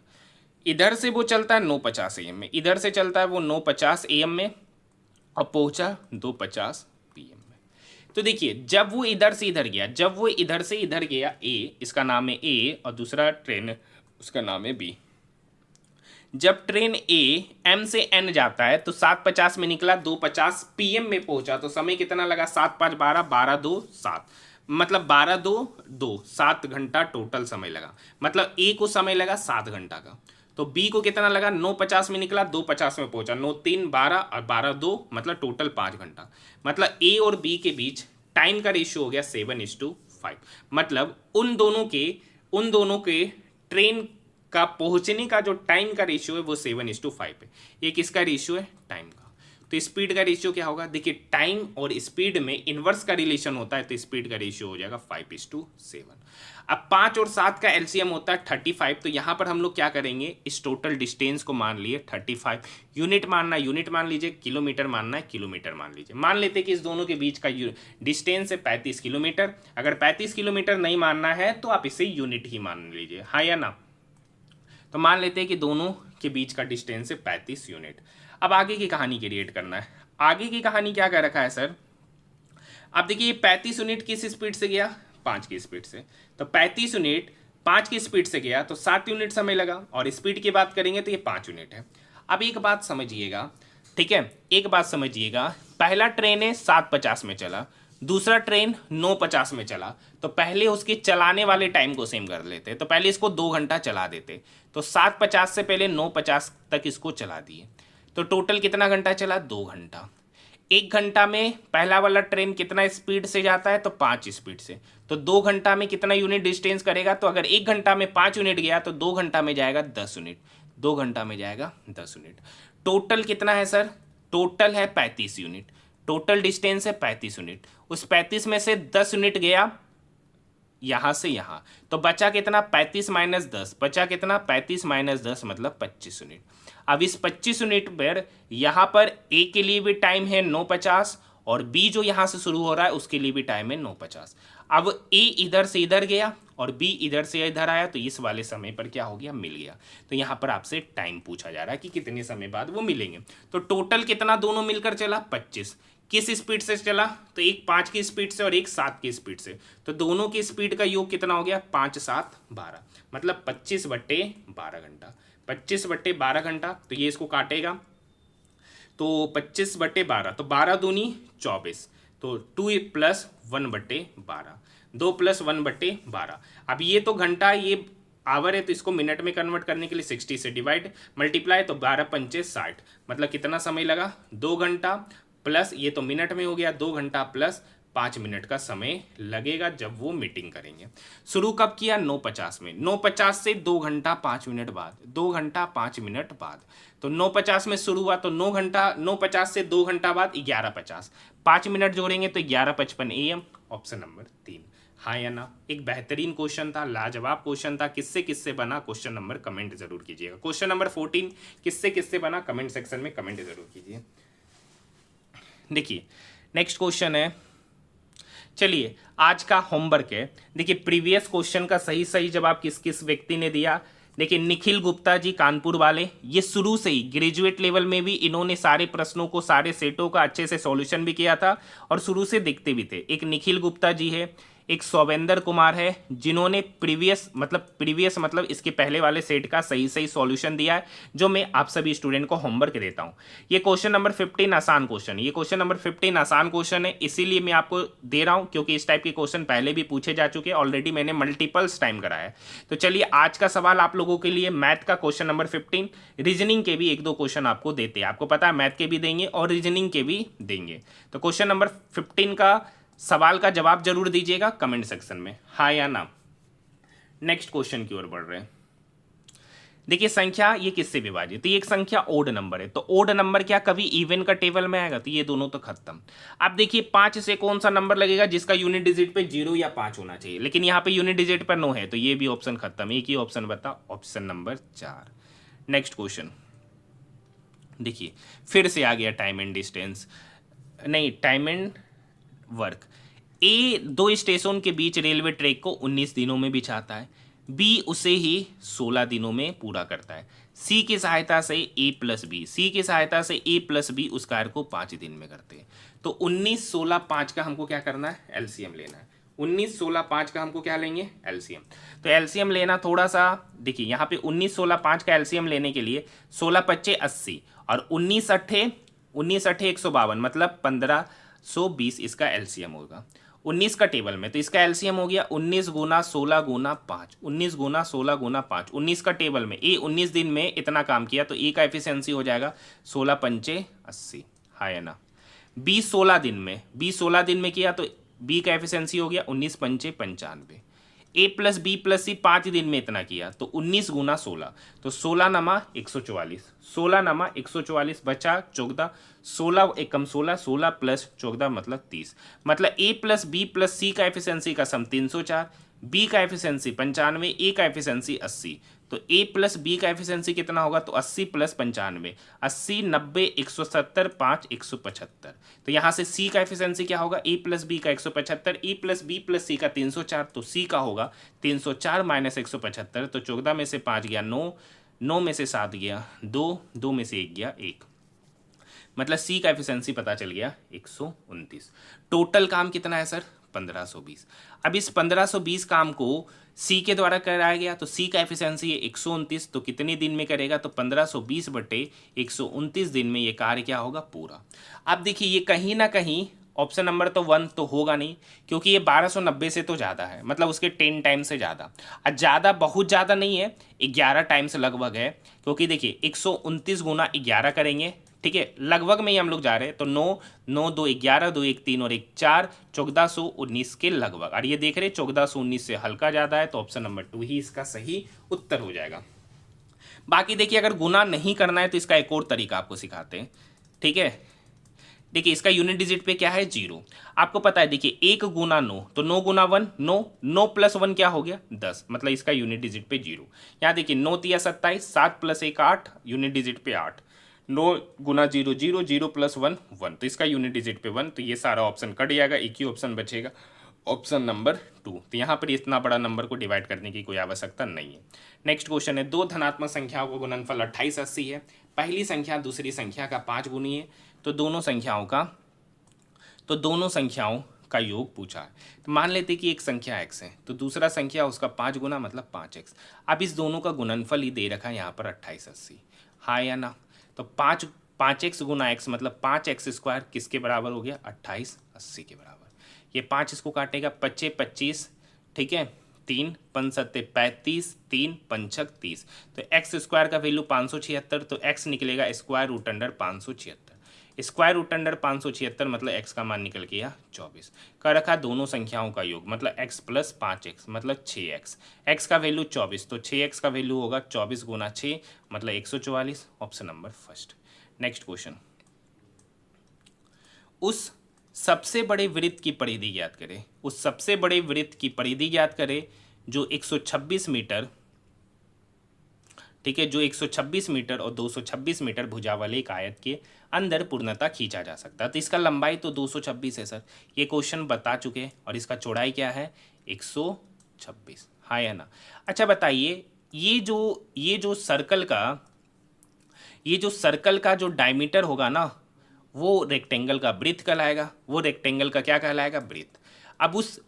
इधर से वो चलता है 9:50 AM में, इधर से चलता है वो 9:50 AM में और पहुंचा 2:50 PM में। तो देखिए जब वो इधर से इधर गया, जब वो इधर से इधर गया A, इसका नाम है A, और दूसरा ट्रेन उसका नाम है B। जब ट्रेन A M से N जाता है तो 7:50 में निकला, 2:50 PM में पहुंचा, तो समय कितना लगा, 7 5 12, 12 2 7, मतलब 12 2 2, 7 घंटा टोटल समय लगा। मतलब A को समय लगा 7 घंटा का। तो बी को कितना लगा, 9:50 में निकला, 2:50 में पहुंचा, 9 3 12 और 12 2 मतलब टोटल 5 घंटा। मतलब ए और बी के बीच टाइम का रेशियो हो गया 7:5। मतलब उन दोनों के ट्रेन का पहुंचने का जो टाइम का रेशियो है वो 7:5 है। ये किसका रेशियो है, टाइम का। तो स्पीड का रेशियो क्या होगा, देखिए टाइम और स्पीड में इनवर्स का रिलेशन होता है, तो स्पीड का रेशियो हो जाएगा 5:7। अब 5 और 7 का एलसीएम होता है 35। तो यहाँ पर हम लोग क्या करेंगे, इस टोटल डिस्टेंस को मान लिए 35, यूनिट मानना है यूनिट मान लीजिए, किलोमीटर मानना है किलोमीटर मान लीजिए। मान लेते हैं कि इस दोनों के बीच का डिस्टेंस है 35 किलोमीटर। अगर 35 किलोमीटर नहीं मानना है तो आप इसे यूनिट ही मान लीजिए, हाँ या ना। तो मान लेते हैं कि दोनों के बीच का डिस्टेंस है 35 यूनिट। अब आगे की कहानी क्रिएट करना है। आगे की कहानी क्या कर रखा है सर, अब देखिए 35 यूनिट किस स्पीड से गया, 5 की स्पीड से। तो 35 यूनिट 5 की स्पीड से गया तो 7 यूनिट समय लगा, और स्पीड की बात करेंगे तो ये 5 यूनिट है। अब एक बात समझिएगा, ठीक है, एक बात समझिएगा, पहला ट्रेन है 7:50 में चला, दूसरा ट्रेन 9:50 में चला। तो पहले उसके चलाने वाले टाइम को सेम कर लेते, तो पहले इसको 2 घंटा चला देते। तो 7:50 से पहले 9:50 तक इसको चला दिए, तो टोटल कितना घंटा चला, 2 घंटा। 1 घंटा में पहला वाला ट्रेन कितना स्पीड से जाता है, तो 5 स्पीड से। तो 2 घंटा में कितना यूनिट डिस्टेंस करेगा, तो अगर 1 घंटा में 5 यूनिट गया तो 2 घंटा में जाएगा 10 यूनिट, 2 घंटा में जाएगा 10 यूनिट। टोटल कितना है सर, टोटल है 35 यूनिट, टोटल डिस्टेंस है 35 यूनिट। उस 35 में से 10 यूनिट गया यहां से यहां, तो बचा कितना, 35 माइनस 10, बचा कितना, 35 माइनस 10 मतलब 25 यूनिट। अब इस 25 यूनिट पर यहां पर ए के लिए भी टाइम है 9:50, और बी जो यहां से शुरू हो रहा है उसके लिए भी टाइम है 9:50। अब ए इधर से इधर गया और बी इधर से इधर आया, तो इस वाले समय पर क्या हो गया, मिल गया। तो यहां पर आपसे टाइम पूछा जा रहा है कि कितने समय बाद वो मिलेंगे। तो टोटल कितना दोनों मिलकर चला, 25। किस स्पीड से चला, तो एक 5 की स्पीड से और एक 7 की स्पीड से। तो दोनों की स्पीड का योग कितना हो गया, 5 7 12, मतलब 25/12 घंटा। 25/12 घंटा, तो ये इसको काटेगा, तो 25/12, तो 12 दूनी 24, तो 2 + 1/12, 2 + 1/12। अब ये तो घंटा, ये आवर है, तो इसको मिनट में कन्वर्ट करने के लिए 60 से डिवाइड मल्टीप्लाई, तो 12 पंचे 60, मतलब कितना समय लगा, 2 घंटा प्लस, ये तो मिनट में हो गया, 2 घंटा प्लस 5 मिनट का समय लगेगा जब वो मीटिंग करेंगे। शुरू कब किया, 9:50 में, 9:50 से 2 घंटा 5 मिनट बाद, 2 घंटा 5 मिनट बाद। तो 9:50 में शुरू हुआ, तो 9:50 से 2 घंटा बाद 11:50, 5 मिनट जोड़ेंगे तो 11:55 AM। ऑप्शन नंबर 3, हाँ या ना। एक बेहतरीन क्वेश्चन था, लाजवाब क्वेश्चन था। किससे किससे बना, क्वेश्चन नंबर कमेंट जरूर कीजिएगा। क्वेश्चन नंबर 14 किससे किससे बना, कमेंट सेक्शन में कमेंट जरूर कीजिए। देखिए नेक्स्ट क्वेश्चन है, चलिए आज का होमवर्क है। देखिए प्रीवियस क्वेश्चन का सही सही जवाब किस किस व्यक्ति ने दिया। देखिए निखिल गुप्ता जी कानपुर वाले, ये शुरू से ही ग्रेजुएट लेवल में भी इन्होंने सारे प्रश्नों को, सारे सेटों का अच्छे से सॉल्यूशन भी किया था और शुरू से दिखते भी थे। एक निखिल गुप्ता जी है, एक सौवेंद्र कुमार है, जिन्होंने प्रीवियस मतलब इसके पहले वाले सेट का सही सही सॉल्यूशन दिया है, जो मैं आप सभी स्टूडेंट को होमवर्क देता हूं। ये क्वेश्चन नंबर 15 आसान क्वेश्चन है, ये क्वेश्चन नंबर 15 आसान क्वेश्चन है, इसीलिए मैं आपको दे रहा हूं क्योंकि इस टाइप के क्वेश्चन पहले भी पूछे जा चुके हैं, ऑलरेडी मैंने मल्टीपल्स टाइम कराया है। तो चलिए आज का सवाल आप लोगों के लिए मैथ का क्वेश्चन नंबर 15, रीजनिंग के भी 1-2 क्वेश्चन आपको देते हैं, आपको पता है मैथ के भी देंगे और रीजनिंग के भी देंगे। तो क्वेश्चन नंबर 15 का सवाल का जवाब जरूर दीजिएगा कमेंट सेक्शन में, हाँ या ना। नेक्स्ट क्वेश्चन की ओर बढ़ रहे हैं। देखिए संख्या ये किससे विभाजित, तो ये एक संख्या ओड नंबर है, तो ओड नंबर क्या कभी इवन का टेबल में आएगा, तो ये दोनों तो खत्म। अब देखिए 5 से कौन सा नंबर लगेगा जिसका यूनिट डिजिट पे 0 या 5 होना चाहिए, लेकिन यहाँ पे यूनिट डिजिट पर 9 है, तो ये भी ऑप्शन खत्म। एक ही ऑप्शन बता, ऑप्शन नंबर 4। नेक्स्ट क्वेश्चन देखिए, फिर से आ गया टाइम एंड डिस्टेंस, नहीं time and work. A 2 station के बीच रेलवे ट्रैक को 19 दिनों में बिछाता है, बी उसे ही 16 दिनों में पूरा करता है। सी की सहायता से ए प्लस बी उस कार्य को 5 दिन में करते हैं। तो 19, 16, 5 का हमको क्या करना है, एलसीएम लेना है। 19, 16, 5 का हमको क्या लेंगे, एलसीएम। तो एलसीएम लेना थोड़ा सा, देखिए यहाँ पे 19, 16, 5 का एलसीएम लेने के लिए 16 × 5 = 80 और 19 × 8 = 152, मतलब 20 इसका एलसीएम होगा 19 का टेबल में, तो इसका एलसीएम हो गया 19 गुना 16 गुना 5, 19 गुना 16 गुना 5, 19 का टेबल में, ए 19 दिन में इतना काम किया तो ए का एफिशिएंसी हो जाएगा 16 पंचे 80, हाँ है ना। बी 16 दिन में, बी 16 दिन में किया तो बी का एफिशिएंसी हो गया 19 पंचे 95। ए प्लस बी प्लस सी 5 दिन में इतना किया तो 19 गुना 16, तो 16 नमा 144, 16 नमा 144 बचा 14, 16 एकम 16, 16 प्लस 14 मतलब 30, मतलब ए प्लस बी प्लस सी का एफिशिएंसी का सम 304, बी का एफिशिएंसी 95, ए का एफिशिएंसी 80, तो ए प्लस बी का एफिशिएंसी कितना होगा, तो 80 प्लस 95, 80 90 170 5 175, तो यहाँ से सी का एफिशिएंसी क्या होगा, ए प्लस बी का 175, ए प्लस बी प्लस सी का 304, तो सी का होगा 304 माइनस 175, तो 14 में से 5 गया 9, 9 में से 7 गया 2, 2 में से 1 गया 1, मतलब सी का एफिशिएंसी पता चल गया 129। टोटल काम कितना है सर, 1520। अब इस 1520 काम को सी के द्वारा कराया गया तो सी का एफिशिएंसी है 129, तो कितने दिन में करेगा, तो 1520 बटे 129 दिन में ये कार्य क्या होगा, पूरा। अब देखिए ये कहीं ना कहीं ऑप्शन नंबर तो 1 तो होगा नहीं, क्योंकि ये 1290 से तो ज़्यादा है, मतलब उसके 10 टाइम से ज़्यादा, और ज़्यादा बहुत ज़्यादा नहीं है, 11 टाइम से लगभग है, क्योंकि देखिए 129 गुना 11 करेंगे, ठीक है, लगभग में ही हम लोग जा रहे हैं, तो 9 9 2 11 2 1 3 और 1 4, 1419 के लगभग, और ये देख रहे 1419 से हल्का ज़्यादा है, तो ऑप्शन नंबर 2 ही इसका सही उत्तर हो जाएगा। बाकी देखिए अगर गुना नहीं करना है तो इसका एक और तरीका आपको सिखाते हैं, ठीक है। देखिए इसका यूनिट डिजिट पे क्या है, 0, आपको पता है, देखिए 1 गुना 9, तो 9 गुना 1 9, 9 प्लस 1 क्या हो गया 10, मतलब इसका यूनिट डिजिट पे 0। यहाँ देखिए 9 तिया 27, 7 प्लस 1 8, यूनिट डिजिट पे 8, 9 गुना 0 0, 0 प्लस 1 1, तो इसका यूनिट डिजिट पे 1, तो ये सारा ऑप्शन कट जाएगा, एक ही ऑप्शन बचेगा, ऑप्शन नंबर 2। तो यहाँ पर इतना बड़ा नंबर को डिवाइड करने की कोई आवश्यकता नहीं है। नेक्स्ट क्वेश्चन है, दो धनात्मक संख्याओं का गुणनफल 28 80 है, पहली संख्या दूसरी संख्या का 5 गुनी है, तो दोनों संख्याओं का योग पूछा है। तो मान लेते कि एक संख्या x है तो दूसरा संख्या उसका 5 गुना मतलब 5x। अब इस दोनों का गुणनफल ही दे रखा है यहाँ पर 28 80, हाँ या ना। तो 5x गुना x मतलब 5x स्क्वायर किसके बराबर हो गया, 28 80 के बराबर। ये 5 इसको काटेगा, 25 25, ठीक है, 3 5 7 35, 3 5 30, तो एक्स स्क्वायर का वैल्यू 576, तो एक्स निकलेगा square root under 576, square root under 576 मतलब x का मान निकल गया 24। कर रखा दोनों संख्याओं का योग मतलब x प्लस 5x मतलब 6x, x का वैल्यू 24, तो 6x का वैल्यू होगा 24 गुना 6 मतलब 144, option number first. Next question, उस सबसे बड़े वृत्त की परिधि ज्ञात करें, उस सबसे बड़े वृत्त की परिधि ज्ञात करें जो 126 मीटर, ठीक है, जो 126 मीटर और 226 मीटर भुजा वाले एक आयत के अंदर पूर्णतः खींचा जा सकता है। तो इसका लंबाई तो 226 है सर, ये क्वेश्चन बता चुके हैं, और इसका चौड़ाई क्या है 126, हाँ या ना। अच्छा बताइए, ये जो सर्कल का जो डायमीटर होगा ना वो रेक्टेंगल का वृत्त कहलाएगा, वो रेक्टेंगल का क्या कहलाएगा, वृत्त। अब उस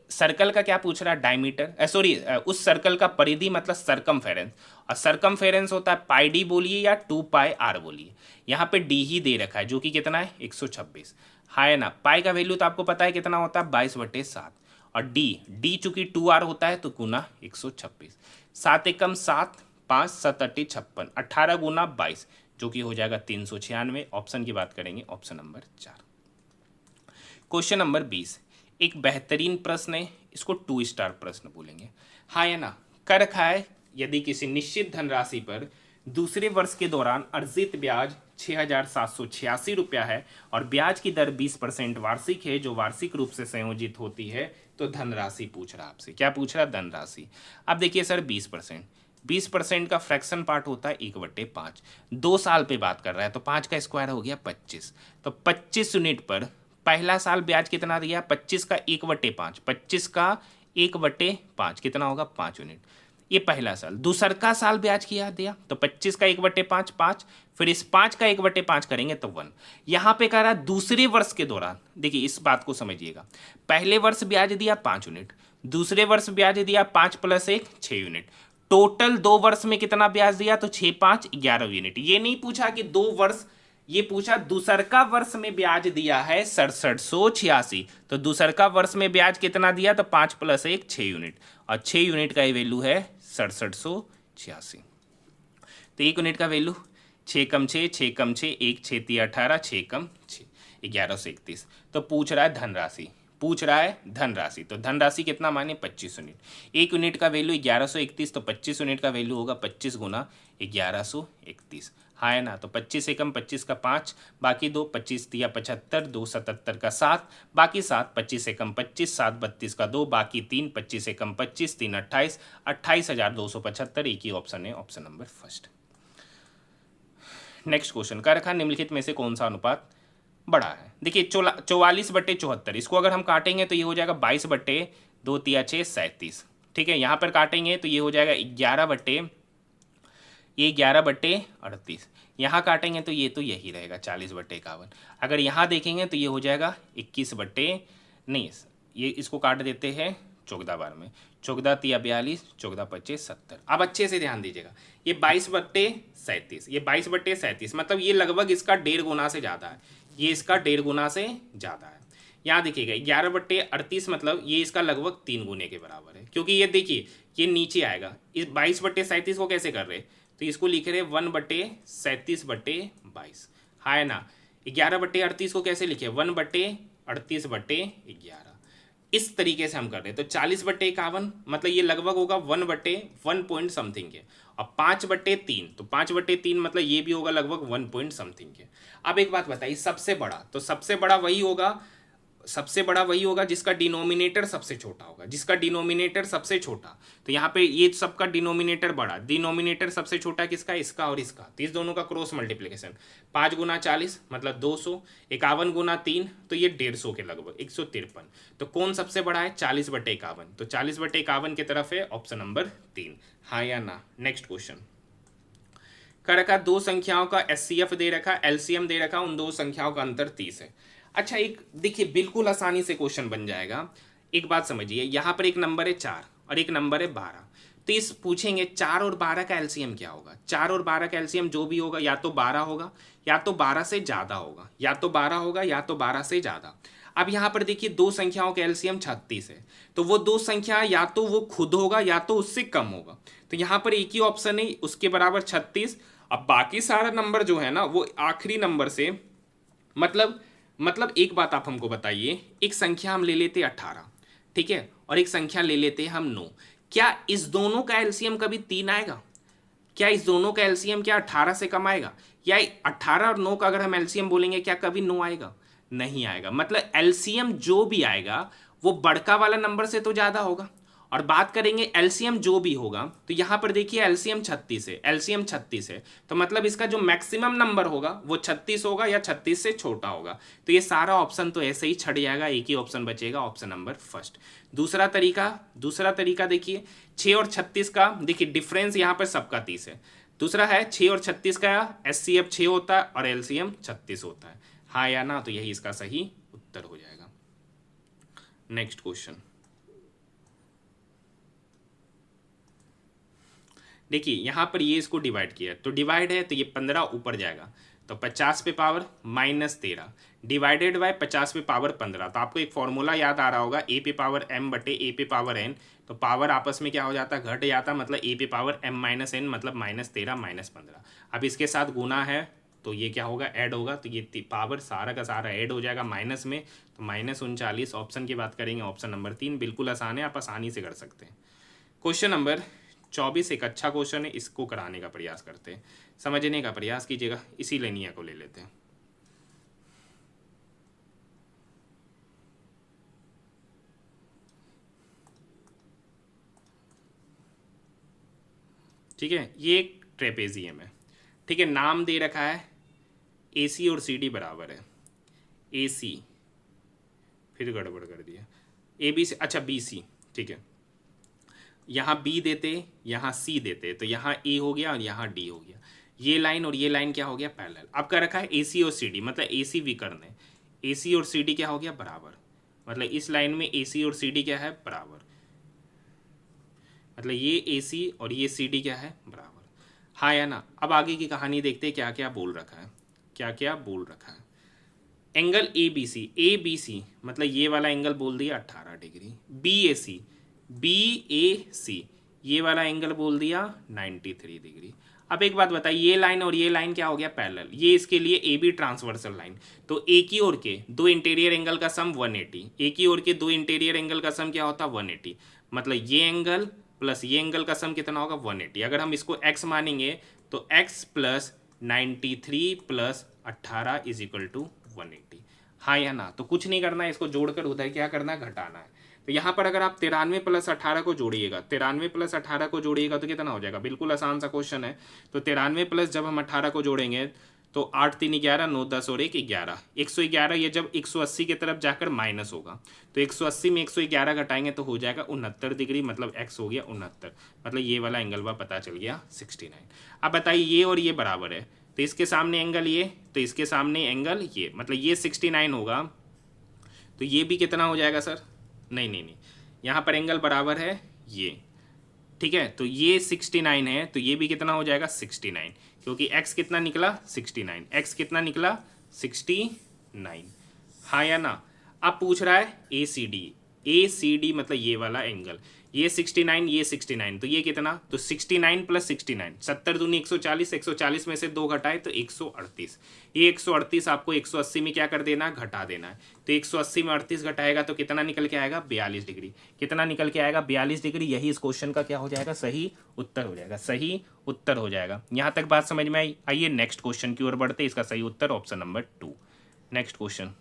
सर्कल का क्या पूछ रहा है, डायमीटर, उस सर्कल का परिधि मतलब सरकमफेरेंस, और सरकमफेरेंस होता है पाई डी बोलिए या 2 पाई आर बोलिए, यहाँ पे डी ही दे रखा है जो कि कितना है 126, हाँ है ना। पाई का वैल्यू तो आपको पता है कितना होता है 22/7, और डी चूंकि 2r होता है तो गुना 126, 7 एकम 7 5 7 8 56, 18 गुना 22 जो कि हो जाएगा 396। ऑप्शन की बात करेंगे ऑप्शन नंबर 4। क्वेश्चन नंबर 20, एक बेहतरीन प्रश्न है, इसको 2 स्टार प्रश्न बोलेंगे, हाँ या ना। कर रखा है, यदि किसी निश्चित धनराशि पर दूसरे वर्ष के दौरान अर्जित ब्याज 6,786 रुपया है और ब्याज की दर 20% वार्षिक है जो वार्षिक रूप से संयोजित होती है, तो धनराशि पूछ रहा आपसे, क्या पूछ रहा, धनराशि। अब देखिए सर 20% का फ्रैक्शन पार्ट होता है 1/5, 2 साल पे बात कर रहा है तो 5 का स्क्वायर हो गया 25, तो 25 यूनिट पर पहला साल ब्याज कितना दिया 25 का 1/5, 25 का 1/5 कितना होगा 5 यूनिट, ये पहला साल। दूसरा साल ब्याज किया दिया तो 25 का 1/5 5, फिर इस 5 का 1/5 करेंगे तो 1। यहाँ पे कह रहा है दूसरे वर्ष के दौरान, देखिए इस बात को समझिएगा, पहले वर्ष ब्याज दिया 5 यूनिट, दूसरे वर्ष ब्याज दिया 5 + 1 6 यूनिट, टोटल 2 वर्ष में कितना ब्याज दिया, तो 6 5 11 यूनिट। ये नहीं पूछा कि 2 वर्ष ये पूछा दूसरका वर्ष में ब्याज दिया है 6786, तो दूसरका वर्ष में ब्याज कितना दिया, तो 5 + 1 6 यूनिट, और 6 यूनिट का ये वैल्यू है 6786। तो 1 यूनिट का वैल्यू 6 × 6 6 × 6 1 6 3 18 6 × 6 1131। तो पूछ रहा है धनराशि, पूछ रहा है धनराशि, तो धनराशि कितना माने 25 यूनिट। 1 यूनिट का वैल्यू 1131, तो 25 यूनिट का वैल्यू होगा 25 × 1131। हाँ है ना, तो 25 एकम 25 का 5, बाकी 2 25 × 75 2 77 का 7, बाकी 7 25 एकम 25 7 32 का 2, बाकी 3 25 एकम 25 3 28 28,275। एक ही ऑप्शन है, option number first. Next question का रखा निम्नलिखित में से कौन सा अनुपात बड़ा है। देखिए 44/74, इसको अगर हम काटेंगे तो ये हो जाएगा 22/2 × 6 37। ठीक है, यहाँ पर काटेंगे तो ये हो जाएगा 11/38। यहाँ काटेंगे तो ये तो यही रहेगा 40/51। अगर यहाँ देखेंगे तो ये हो जाएगा 21 नहीं, ये इसको काट देते हैं 14 बार में, 14 × 42 14 × 25 70। अब अच्छे से ध्यान दीजिएगा, ये 22/37, ये 22/37 मतलब ये लगभग इसका 1.5 गुना से ज़्यादा है, ये इसका 1.5 गुना से ज़्यादा है। यहाँ देखिएगा 11/38 मतलब ये इसका लगभग 3 गुने के बराबर है, क्योंकि ये देखिए ये नीचे आएगा। इस 22/37 को कैसे कर रहे, तो इसको लिख रहे 1/37/22। हाँ है ना, 11/38 को कैसे लिखे 1/38/11। इस तरीके से हम कर रहे हैं। तो 40/51 मतलब ये लगभग होगा 1/1 पॉइंट समथिंग के, और 5/3 तो 5/3 मतलब ये भी होगा लगभग 1 पॉइंट समथिंग के। अब एक बात बताइए, सबसे बड़ा, तो सबसे बड़ा वही होगा जिसका डिनोमिनेटर सबसे छोटा होगा, जिसका डिनोमिनेटर सबसे छोटा। तो यहाँ पे ये सबका डिनोमिनेटर बड़ा, डिनोमिनेटर सबसे छोटा किसका, इसका और इसका, तो इस दोनों का क्रॉस मल्टीप्लिकेशन 5 × 40 मतलब 200, 51 × 3 तो ये 150 के लगभग 153। तो कौन सबसे बड़ा है 40/51, तो 40/51 की तरफ है ऑप्शन नंबर 3। हाँ या ना। नेक्स्ट क्वेश्चन कर रखा, दो संख्याओं का एचसीएफ दे रखा, एलसीएम दे रखा, उन दो संख्याओं का अंतर 30 है। अच्छा, एक देखिए बिल्कुल आसानी से क्वेश्चन बन जाएगा। एक बात समझिए, यहाँ पर एक नंबर है 4 और एक नंबर है 12, तो इस पूछेंगे 4 और 12 का एलसीएम क्या होगा। 4 और 12 का एलसीएम जो भी होगा या तो 12 होगा या तो 12 से ज़्यादा होगा, या तो 12 होगा या तो 12 से ज़्यादा। अब यहाँ पर देखिए दो संख्याओं का एलसीएम 36 है, तो वो दो संख्या या तो वो खुद होगा या तो उससे कम होगा। तो यहाँ पर एक ही ऑप्शन है, उसके बराबर 36। अब बाकी सारा नंबर जो है ना वो आखिरी नंबर से मतलब एक बात आप हमको बताइए, एक संख्या हम ले लेते 18, ठीक है, और एक संख्या ले लेते हम 9, क्या इस दोनों का एलसीएम कभी 3 आएगा? क्या इस दोनों का एलसीएम क्या 18 से कम आएगा? या 18 और 9 का अगर हम एलसीएम बोलेंगे क्या कभी 9 आएगा? नहीं आएगा। मतलब एलसीएम जो भी आएगा वो बड़का वाला नंबर से तो ज़्यादा होगा। और बात करेंगे एलसीएम जो भी होगा, तो यहाँ पर देखिए एलसीएम 36 है, एलसीएम 36 है, तो मतलब इसका जो मैक्सिमम नंबर होगा वो 36 होगा या 36 से छोटा होगा। तो ये सारा ऑप्शन तो ऐसे ही छट जाएगा, एक ही ऑप्शन बचेगा, ऑप्शन नंबर फर्स्ट। दूसरा तरीका देखिए 6 और 36 का, देखिए डिफरेंस यहाँ पर सबका 30 है। दूसरा है 6 और 36 का एचसीएफ 6 होता है और एलसीएम 36 होता है। हाँ या ना, तो यही इसका सही उत्तर हो जाएगा। नेक्स्ट क्वेश्चन देखिए, यहाँ पर ये इसको डिवाइड किया, तो डिवाइड है तो ये 15 ऊपर जाएगा, तो 50 पे पावर -13 डिवाइडेड बाय 50 पे पावर 15। तो आपको एक फॉर्मूला याद आ रहा होगा, ए पे पावर m बटे ए पे पावर n, तो पावर आपस में क्या हो जाता, घट जाता, मतलब ए पे पावर m - n मतलब -13 -15। अब इसके साथ गुना है तो ये क्या होगा, ऐड होगा, तो ये पावर सारा का सारा ऐड हो जाएगा माइनस में, तो -39। ऑप्शन की बात करेंगे ऑप्शन नंबर 3, बिल्कुल आसान है, आप आसानी से कर सकते हैं। क्वेश्चन नंबर 24 एक अच्छा क्वेश्चन है, इसको कराने का प्रयास करते हैं, समझने का प्रयास कीजिएगा। इसी लेनिया को ले लेते हैं। ठीक है, ये एक ट्रेपेजियम है, ठीक है, नाम दे रखा है AC और CD बराबर है, AC फिर गड़बड़ कर दिया, ABC, अच्छा BC, ठीक है, यहाँ B देते, यहाँ C देते, तो यहाँ A हो गया और यहाँ D हो गया, ये लाइन और ये लाइन क्या हो गया, पैरेलल। अब क्या रखा है AC और CD, मतलब AC विकर्ण है, AC और CD क्या हो गया, बराबर, मतलब इस लाइन में AC और CD क्या है, बराबर, मतलब ये AC और ये CD क्या है, बराबर। हाँ या ना। अब आगे की कहानी देखते हैं क्या क्या बोल रखा है। क्या क्या बोल रखा है। एंगल ए बी सी मतलब ये वाला एंगल बोल दिया 18 डिग्री। बी ए सी ये वाला एंगल बोल दिया 93 डिग्री। अब एक बात बताइए, ये लाइन और ये लाइन क्या हो गया, पैरेलल। ये इसके लिए ए बी ट्रांसवर्सल लाइन, तो एक ही ओर के दो इंटीरियर एंगल का सम 180, एक ही ओर के दो इंटीरियर एंगल का सम क्या होता है 180, मतलब ये एंगल प्लस ये एंगल का सम कितना होगा 180। अगर हम इसको x मानेंगे तो x प्लस 93 प्लस 18 इज इक्वल टू 180। हाँ या ना, तो कुछ नहीं करना है, इसको जोड़कर उधर क्या करना है, घटाना है। तो यहाँ पर अगर आप 93 प्लस 18 को जोड़िएगा, 93 प्लस 18 को जोड़िएगा तो कितना हो जाएगा, बिल्कुल आसान सा क्वेश्चन है। तो 93 प्लस जब हम 18 को जोड़ेंगे तो 8 3 11 9 10 और 1 11, 111 ये जब 180 की तरफ जाकर माइनस होगा तो 180 में 111 घटाएंगे तो हो जाएगा 69 डिग्री, मतलब x हो गया 69, मतलब ये वाला एंगल वह पता चल गया 69। अब बताइए ये और ये बराबर है तो इसके सामने एंगल ये, तो इसके सामने एंगल ये, मतलब ये 69 होगा तो ये भी कितना हो जाएगा सर, नहीं, यहाँ पर एंगल बराबर है ये, ठीक है। तो ये 69 है तो ये भी कितना हो जाएगा 69, क्योंकि x कितना निकला 69, x कितना निकला 69, हाँ या ना। अब पूछ रहा है ए सी डी मतलब ये वाला एंगल, ये 69 ये 69, तो ये कितना, तो 69 प्लस 69, 70 दूनी 140, 140 में से 2 घटाए तो 138, ये 138 आपको 180 में क्या कर देना, घटा देना है। तो 180 में 38 घटाएगा तो कितना निकल के आएगा 42 डिग्री, कितना निकल के आएगा 42 डिग्री। यही इस क्वेश्चन का क्या हो जाएगा, सही उत्तर हो जाएगा, सही उत्तर हो जाएगा। यहाँ तक बात समझ में आई। आइए नेक्स्ट क्वेश्चन की ओर बढ़ते, इसका सही उत्तर ऑप्शन नंबर 2। नेक्स्ट क्वेश्चन,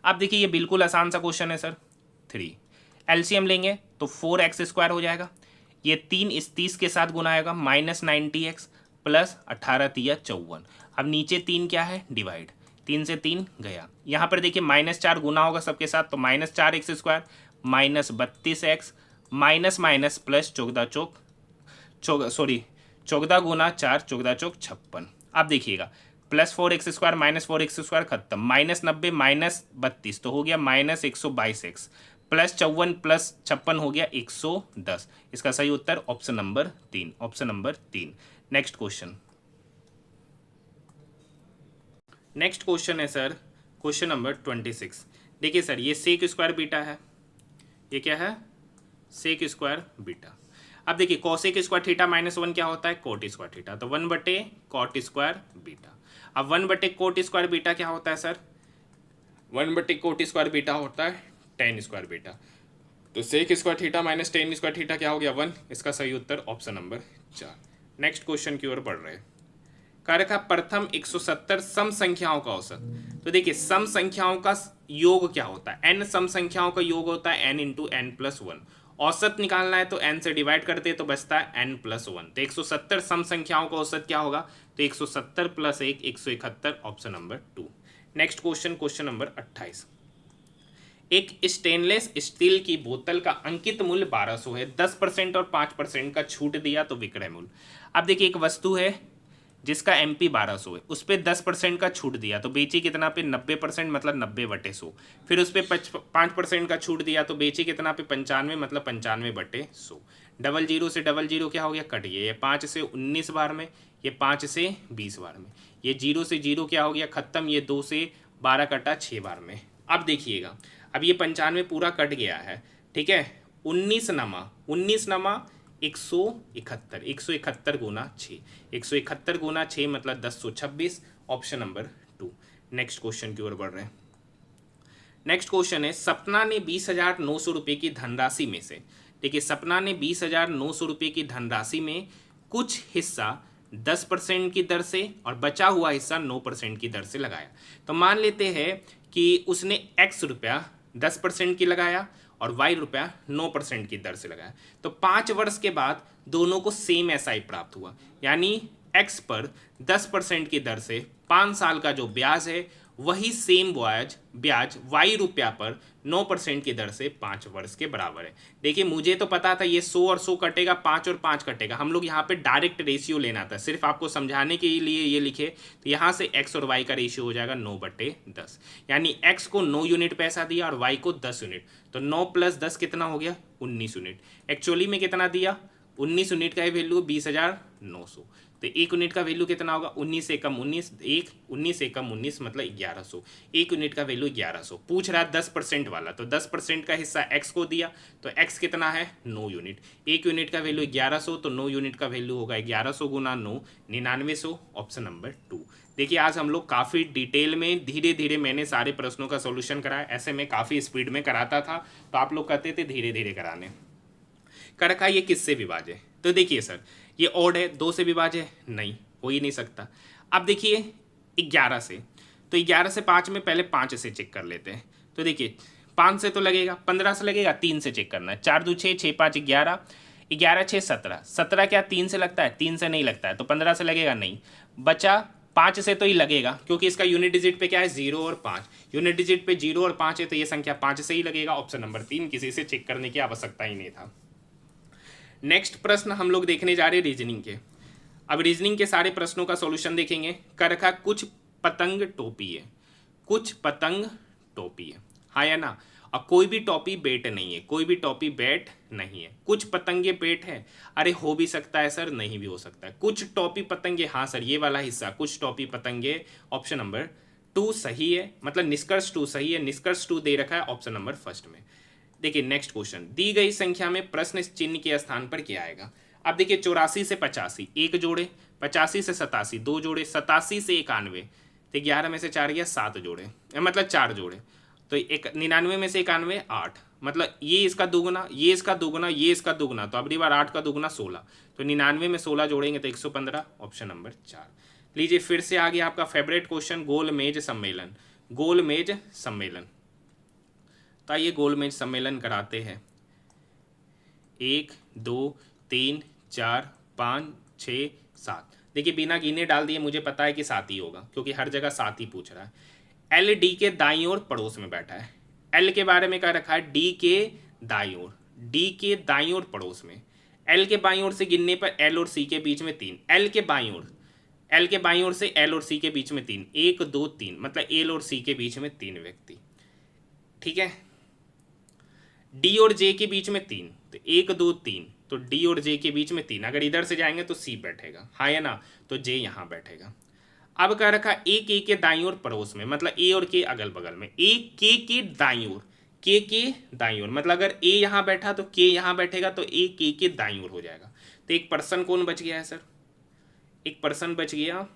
अब देखिए ये बिल्कुल आसान सा क्वेश्चन है सर। 3 एलसीएम लेंगे तो 4x² हो जाएगा, ये 3 इस 30 के साथ गुना आएगा -90x प्लस 18 तिया 54। अब नीचे 3 क्या है, डिवाइड, 3 से 3 गया। यहाँ पर देखिए -4 गुना होगा सबके साथ तो -4x² -32x minus minus plus 14 गुना 4 14 चौक 56। अब देखिएगा +4x² -4x² खत्म, -90 -32 तो हो गया -122x प्लस 54 प्लस 56 हो गया 110। इसका सही उत्तर option number 3, option number 3। Next question, next question है सर क्वेश्चन नंबर 26। देखिए सर ये sec² बीटा है, ये क्या है sec² बीटा। अब देखिए cosec² थीटा -1 क्या होता है, cot² थीटा, तो 1/cot² बीटा। अब 1/cot² बीटा क्या होता है सर, 1/cot² बीटा होता है tan² बीटा। तो sec² theta minus tan² theta क्या हो गया 1, इसका सही उत्तर ऑप्शन नंबर 4। नेक्स्ट क्वेश्चन की ओर बढ़ रहे हैं। कारक का प्रथम 170 सम संख्याओं का औसत। तो देखिए सम संख्याओं का योग क्या होता है, n सम संख्याओं का योग होता है n × n+1। औसत निकालना है तो n से डिवाइड करते हैं तो बचता है n+1। तो 170 सम संख्याओं का औसत क्या होगा, तो 170 + 1 171, option number 2। Next question, question number 28। एक स्टेनलेस स्टील की बोतल का अंकित मूल्य 1200 है, 10% और 5% का छूट दिया तो विक्रय मूल्य। अब देखिए एक वस्तु है जिसका MP 1200 है, उस पर 10% का छूट दिया तो बेची कितना पे 90%, मतलब 90/100। फिर उस पर 5% का छूट दिया तो बेची कितना पे 95, मतलब 95/100। 00 से 00 क्या हो गया, कट गया। ये 5 से 19 बार में, ये 5 से 20 बार में, ये 0 से 0 क्या हो गया खत्म, ये 2 से 12 कटा 6 बार में। अब देखिएगा अब ये 95 पूरा कट गया है, ठीक है। 19 नमा 171, 171 गुना 6, 171 गुना 6 मतलब 1026, ऑप्शन नंबर 2। नेक्स्ट क्वेश्चन की ओर बढ़ रहे हैं। नेक्स्ट क्वेश्चन है सपना ने 20,900 रुपये की धनराशि में से, देखिए सपना ने 20,900 रुपये की धनराशि में कुछ हिस्सा 10% की दर से और बचा हुआ हिस्सा 9% की दर से लगाया। तो मान लेते हैं कि उसने x रुपया 10% की लगाया और y रुपया 9% की दर से लगाया। तो 5 वर्ष के बाद दोनों को सेम SI प्राप्त हुआ, यानी x पर 10% की दर से 5 साल का जो ब्याज है वही सेम ब्याज y रुपया पर 9% की दर से 5 वर्ष के बराबर है। देखिए मुझे तो पता था ये 100 और 100 कटेगा, 5 और 5 कटेगा, हम लोग यहाँ पे डायरेक्ट रेशियो लेना था, सिर्फ आपको समझाने के लिए ये लिखे। तो यहाँ से x और y का रेशियो हो जाएगा 9/10, यानी x को 9 यूनिट पैसा दिया और y को 10 यूनिट, तो 9 + 10 कितना हो गया 19 यूनिट। एक्चुअली में कितना दिया 19 यूनिट का वैल्यू 20,900, तो 1 यूनिट का वैल्यू कितना होगा, 19 से कम 19, 19 से कम 19 मतलब 1100। 1 यूनिट का वैल्यू 1100 पूछ रहा है 10% वाला, तो 10% का हिस्सा x को दिया, तो x कितना है 9 यूनिट। 1 यूनिट का वैल्यू 1100, तो 9 यूनिट का वैल्यू होगा 1100 गुना 9, 9900, ऑप्शन नंबर 2। देखिए आज हम लोग काफ़ी डिटेल में धीरे धीरे मैंने सारे प्रश्नों का सॉल्यूशन कराया। ऐसे में काफ़ी स्पीड में कराता था, तो आप लोग कहते थे धीरे धीरे कराने। कर रखा ये किससे विभाज्य, तो देखिए सर ये ऑड है, 2 से विभाज्य नहीं, हो ही नहीं सकता। अब देखिए 11 से, तो 11 से 5 में पहले 5 से चेक कर लेते हैं। तो देखिए 5 से तो लगेगा, 15 से लगेगा, 3 से चेक करना है। 4 2 6, 6 5 11, 11 6 17, 17 क्या 3 से लगता है, 3 से नहीं लगता है, तो 15 से लगेगा नहीं, बचा 5 से तो ही लगेगा, क्योंकि इसका यूनिट डिजिट पे क्या है 0 और 5, यूनिट डिजिट पे 0 और 5 है, तो ये संख्या 5 से ही लगेगा। ऑप्शन नंबर 3, किसी से चेक करने की आवश्यकता ही नहीं था। नेक्स्ट प्रश्न हम लोग देखने जा रहे हैं रीजनिंग के। अब रीजनिंग के सारे प्रश्नों का सॉल्यूशन देखेंगे। कर रखा कुछ पतंग टोपी है, कुछ पतंग टोपी है, हाँ या ना। और कोई भी टोपी बेट नहीं है, कोई भी टोपी बेट नहीं है। कुछ पतंगे बेट है, अरे हो भी सकता है सर, नहीं भी हो सकता है। कुछ टोपी पतंगे, हाँ सर ये वाला हिस्सा कुछ टोपी पतंगे, ऑप्शन नंबर 2 सही है, मतलब निष्कर्ष 2 सही है, निष्कर्ष 2 दे रखा है ऑप्शन नंबर फर्स्ट में। देखिए नेक्स्ट क्वेश्चन, दी गई संख्या में प्रश्न चिन्ह के स्थान पर क्या आएगा। अब देखिए 84 से 85 एक जोड़े, 85 से 87 दो जोड़े, 87 से 91, तो 11 में से 4 गया 7 जोड़े, मतलब 4 जोड़े, तो 99 में से 91 8, मतलब ये इसका दुगुना, ये इसका दुगुना, ये इसका दुगुना, तो अगली बार 8 का दुगुना 16, तो 99 में 16 जोड़ेंगे तो 115, ऑप्शन नंबर 4। लीजिए फिर से आ गया आपका फेवरेट क्वेश्चन, गोलमेज सम्मेलन। गोलमेज सम्मेलन, तो आइए गोलमेज सम्मेलन कराते हैं। 1 2 3 4 5 6 7, देखिए बिना गिने डाल दिए मुझे पता है कि 7 ही होगा, क्योंकि हर जगह 7 ही पूछ रहा है। एल डी के दाईं ओर पड़ोस में बैठा है। एल के बारे में कह रखा है डी के दाईं ओर, डी के दाईं ओर पड़ोस में। एल के बाईं ओर से गिनने पर एल और सी के बीच में 3, एल के बाईं ओर, एल के बाईं ओर से एल और सी के बीच में 3, 1 2 3, मतलब एल और सी के बीच में 3 व्यक्ति, ठीक है। डी और जे के बीच में 3, तो 1 2 3, तो डी और जे के बीच में 3, अगर इधर से जाएंगे तो सी बैठेगा, हाँ या ना, तो जे यहाँ बैठेगा। अब कह रखा ए के दाईं ओर पड़ोस में, मतलब ए और के अगल बगल में। ए के दाईं ओर, के दाईं ओर, मतलब अगर ए यहाँ बैठा तो के यहाँ बैठेगा, तो ए के दाईं ओर हो जाएगा। तो एक पर्सन कौन बच गया है सर, एक पर्सन बच गया,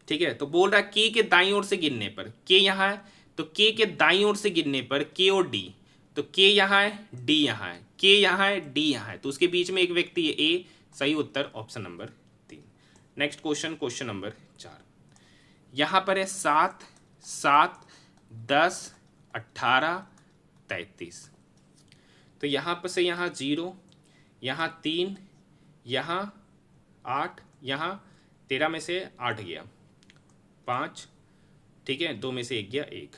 ठीक है। तो बोल रहा है के दाईं ओर से गिनने पर, के यहाँ है, तो के दाईं ओर से गिनने पर के और डी, तो के यहाँ है डी यहाँ है, के यहाँ है डी यहाँ है, तो उसके बीच में एक व्यक्ति है ए, सही उत्तर option number 3। Next question, question number 4, यहाँ पर है 7 7 10 18 33, तो यहाँ पर से यहाँ 0, यहाँ 3, यहाँ 8, यहाँ 13 में से 8 गया 5, ठीक है, 2 में से 1 गया 1,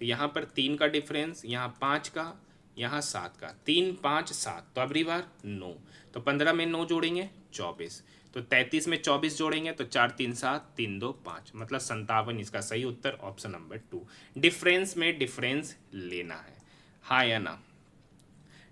तो यहाँ पर 3 का डिफरेंस, यहाँ 5 का, यहाँ 7 का, 3 5 7, तो अबरी बार 9, तो 15 में 9 जोड़ेंगे 24, तो 33 में 24 जोड़ेंगे तो 4 3 7 3 2 5, मतलब 57 इसका सही उत्तर ऑप्शन नंबर 2। डिफरेंस में डिफरेंस लेना है, हाँ या ना।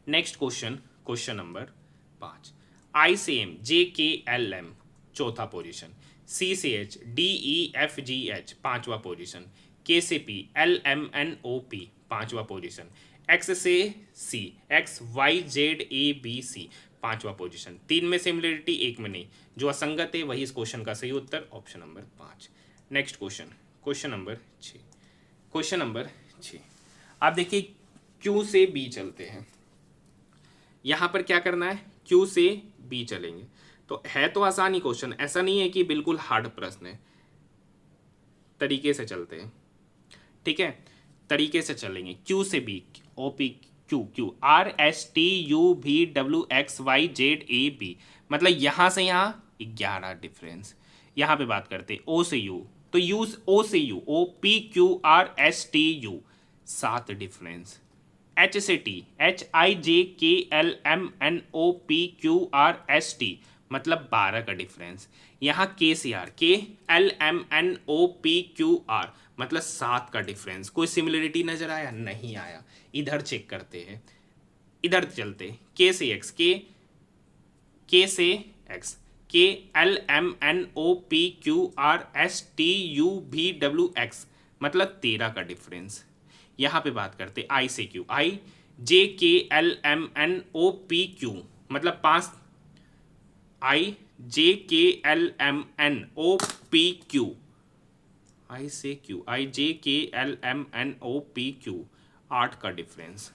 Next question, question number 5, I से M J K L M चौथा पोजीशन, सी से H D E F G H पांचवा पोजीशन, के से P L M N O P पांचवा पोजीशन, एक्स से C X Y Z A B C पांचवा position. 3 में similarity, 1 में नहीं, जो असंगत है वही इस क्वेश्चन का सही उत्तर option number 5। Next question, question number 6, question number 6, आप देखिए क्यू से बी चलते हैं। यहाँ पर क्या करना है, क्यू से बी चलेंगे, तो है तो आसान ही क्वेश्चन, ऐसा नहीं है कि बिल्कुल हार्ड प्रश्न है, तरीके से चलते हैं, ठीक है, तरीके से चलेंगे। क्यू से B, O P Q, Q R S T U V W X Y Z A B, मतलब यहाँ से यहाँ 11 डिफरेंस। यहाँ पे बात करते हैं ओ से यू, तो यू ओ से U, O P Q R S T U 7 difference. H से T, H I J K L M N O P Q R S T, मतलब 12 का डिफरेंस। यहाँ के से R, K L M N O P Q R, मतलब 7 का difference. कोई similarity नजर आया, नहीं आया। इधर चेक करते हैं, इधर चलते, के से एक्स, के से एक्स, KLMNOPQRSTUVWX मतलब 13 का डिफरेंस। यहाँ पे बात करते आई से क्यू, आई JKLMNOPQ मतलब 5, IJKLMNOPQ, आई से क्यू, IJKLMNOPQ 8 का डिफरेंस।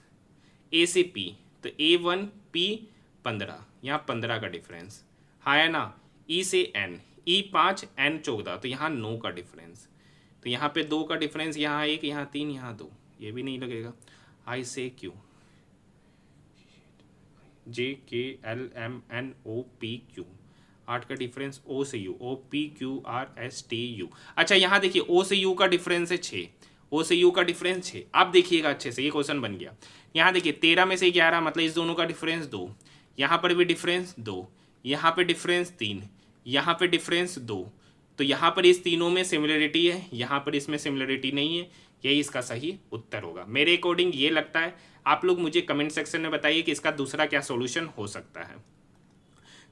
ए से पी तो A1 P 15, यहाँ 15 का डिफरेंस, हाँ है ना। ई से एन, ई 5 एन 14 तो यहाँ 9 का डिफरेंस। तो यहाँ पे 2 का डिफरेंस, यहाँ 1 यहाँ 3 यहाँ 2, ये भी नहीं लगेगा। आई से क्यू, JKLMNOPQ 8 का डिफरेंस। ओ से यू, OPQRSTU। अच्छा यहाँ देखिए ओ से यू का डिफरेंस है 6, ओ से यू का डिफरेंस 6। अब देखिएगा अच्छे से, ये क्वेश्चन बन गया। यहाँ देखिए 13 में से 11 मतलब इस दोनों का डिफरेंस 2, यहाँ पर भी डिफरेंस 2, यहाँ पे डिफरेंस 3, यहाँ पे डिफरेंस 2। तो यहाँ पर इस तीनों में सिमिलरिटी है, यहाँ पर इसमें सिमिलरिटी नहीं है, यही इसका सही उत्तर होगा मेरे अकॉर्डिंग ये लगता है। आप लोग मुझे कमेंट सेक्शन में बताइए कि इसका दूसरा क्या सॉल्यूशन हो सकता है।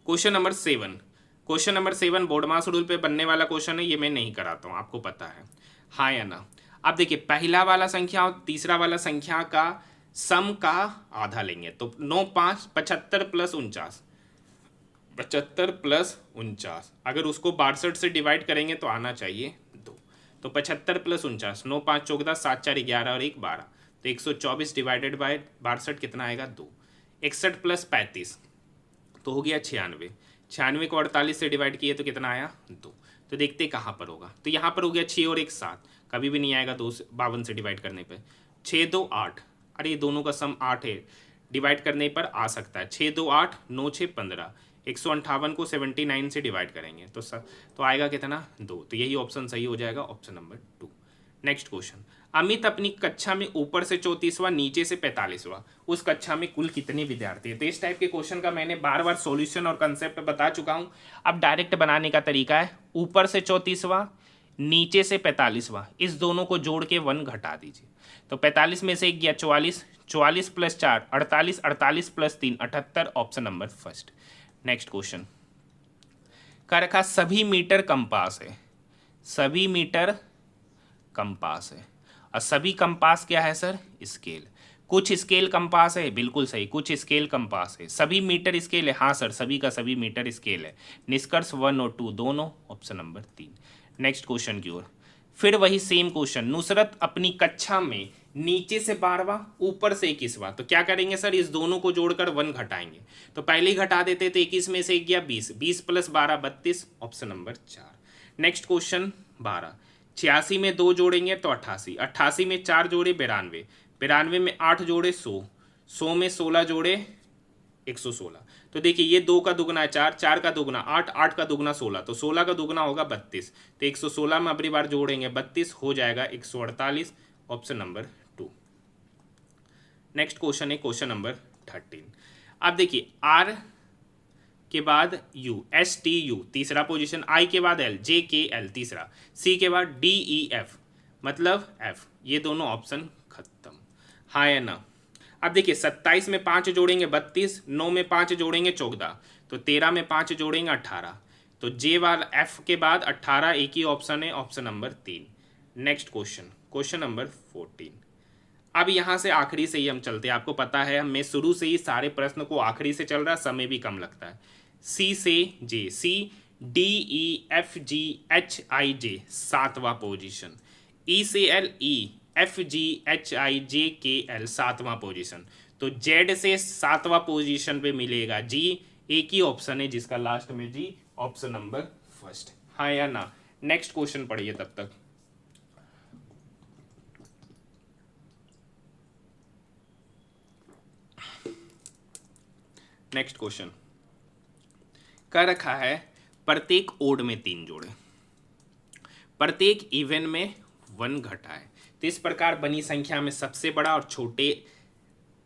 Question number 7, question number 7 BODMAS rule पे बनने वाला क्वेश्चन है, ये मैं नहीं कराता हूँ, आपको पता है, हाँ या ना। अब देखिए पहला वाला संख्या और तीसरा वाला संख्या का सम का आधा लेंगे तो 9 5 75 प्लस 49, 75 प्लस 49 अगर उसको 62 से डिवाइड करेंगे तो आना चाहिए 2। तो 75 प्लस 49, 9 5 14, 7 4 11 और 1 12, तो 124 डिवाइडेड बाय 62 कितना आएगा 2। 61 प्लस 35 तो हो गया 96, 96 को 48 से डिवाइड किए तो कितना आया 2। तो देखते कहाँ पर होगा, तो यहाँ पर हो गया 6 और 1 7, कभी भी नहीं आएगा 52 से डिवाइड करने पे। 6 2 8, अरे ये दोनों का सम 8 है, डिवाइड करने पर आ सकता है। 6 2 8, 9 6 15, 158 को 79 से डिवाइड करेंगे तो आएगा कितना 2। तो यही ऑप्शन सही हो जाएगा, option number 2। Next question, Amit अपनी कक्षा में ऊपर से 34वां नीचे से 45वां, उस कक्षा में कुल कितने विद्यार्थी हैं। तो इस टाइप के क्वेश्चन का मैंने बार बार सॉल्यूशन और कंसेप्ट बता चुका हूं। अब डायरेक्ट बनाने का तरीका है, ऊपर से 34वां नीचे से 45वां, इस दोनों को जोड़ के 1 घटा दीजिए। तो 45 में से 1 गया 44, 44 plus 4 48, 48 plus 3 78, option number first. Next question का रखा सभी मीटर कंपास है, सभी मीटर कंपास है, और सभी कंपास क्या है सर, स्केल। कुछ स्केल कंपास है, बिल्कुल सही, कुछ स्केल कंपास है। सभी मीटर स्केल है, हाँ सर सभी का सभी मीटर स्केल है। निष्कर्ष 1 और 2 दोनों, ऑप्शन नंबर 3। नेक्स्ट क्वेश्चन की ओर, फिर वही सेम क्वेश्चन, नुसरत अपनी कक्षा में नीचे से 12वां ऊपर से 21वां, तो क्या करेंगे सर, इस दोनों को जोड़कर 1 घटाएंगे। तो पहले ही घटा देते तो 21 में से 1 गया 20, 20 plus 12 32, option number 4। Next question 12, 86 में 2 जोड़ेंगे तो 88, 88 में 4 जोड़े 92, 92 में 8 जोड़े 100, 100 में 16 जोड़े 116। तो देखिए ये 2 का दुगना है 4, 4 का दुगना 8, 8 का दुगना 16, तो 16 का दुगना होगा 32, तो 116 में अपनी बार जोड़ेंगे 32, हो जाएगा 148, ऑप्शन नंबर 2। नेक्स्ट क्वेश्चन है क्वेश्चन नंबर 13। अब देखिए आर के बाद यू, एस टी यू तीसरा पोजीशन, आई के बाद एल, जे के एल तीसरा, सी के बाद डी ई एफ मतलब एफ, ये दोनों ऑप्शन खत्म, हाँ या ना। अब देखिए 27 में 5 जोड़ेंगे 32, 9 में 5 जोड़ेंगे 14, तो 13 में 5 जोड़ेंगे 18, तो जे वाला एफ के बाद 18 एक ही ऑप्शन है, option number 3। Next question, question number 14। अब यहाँ से आखिरी से ही हम चलते हैं, आपको पता है मैं शुरू से ही सारे प्रश्न को आखिरी से चल रहा, समय भी कम लगता है। सी से J, C D E F G H I J 7वां पोजीशन, ई से L E F G H I J K L 7वां पोजीशन, तो जेड से 7वां पोजीशन पे मिलेगा जी, एक ही ऑप्शन है जिसका लास्ट में जी, ऑप्शन नंबर फर्स्ट, हाँ या ना। नेक्स्ट क्वेश्चन पढ़िए तब तक। नेक्स्ट क्वेश्चन का रखा है प्रत्येक ओड में 3 जोड़े, प्रत्येक इवन में 1 घटाए, तो इस प्रकार बनी संख्या में सबसे बड़ा और छोटे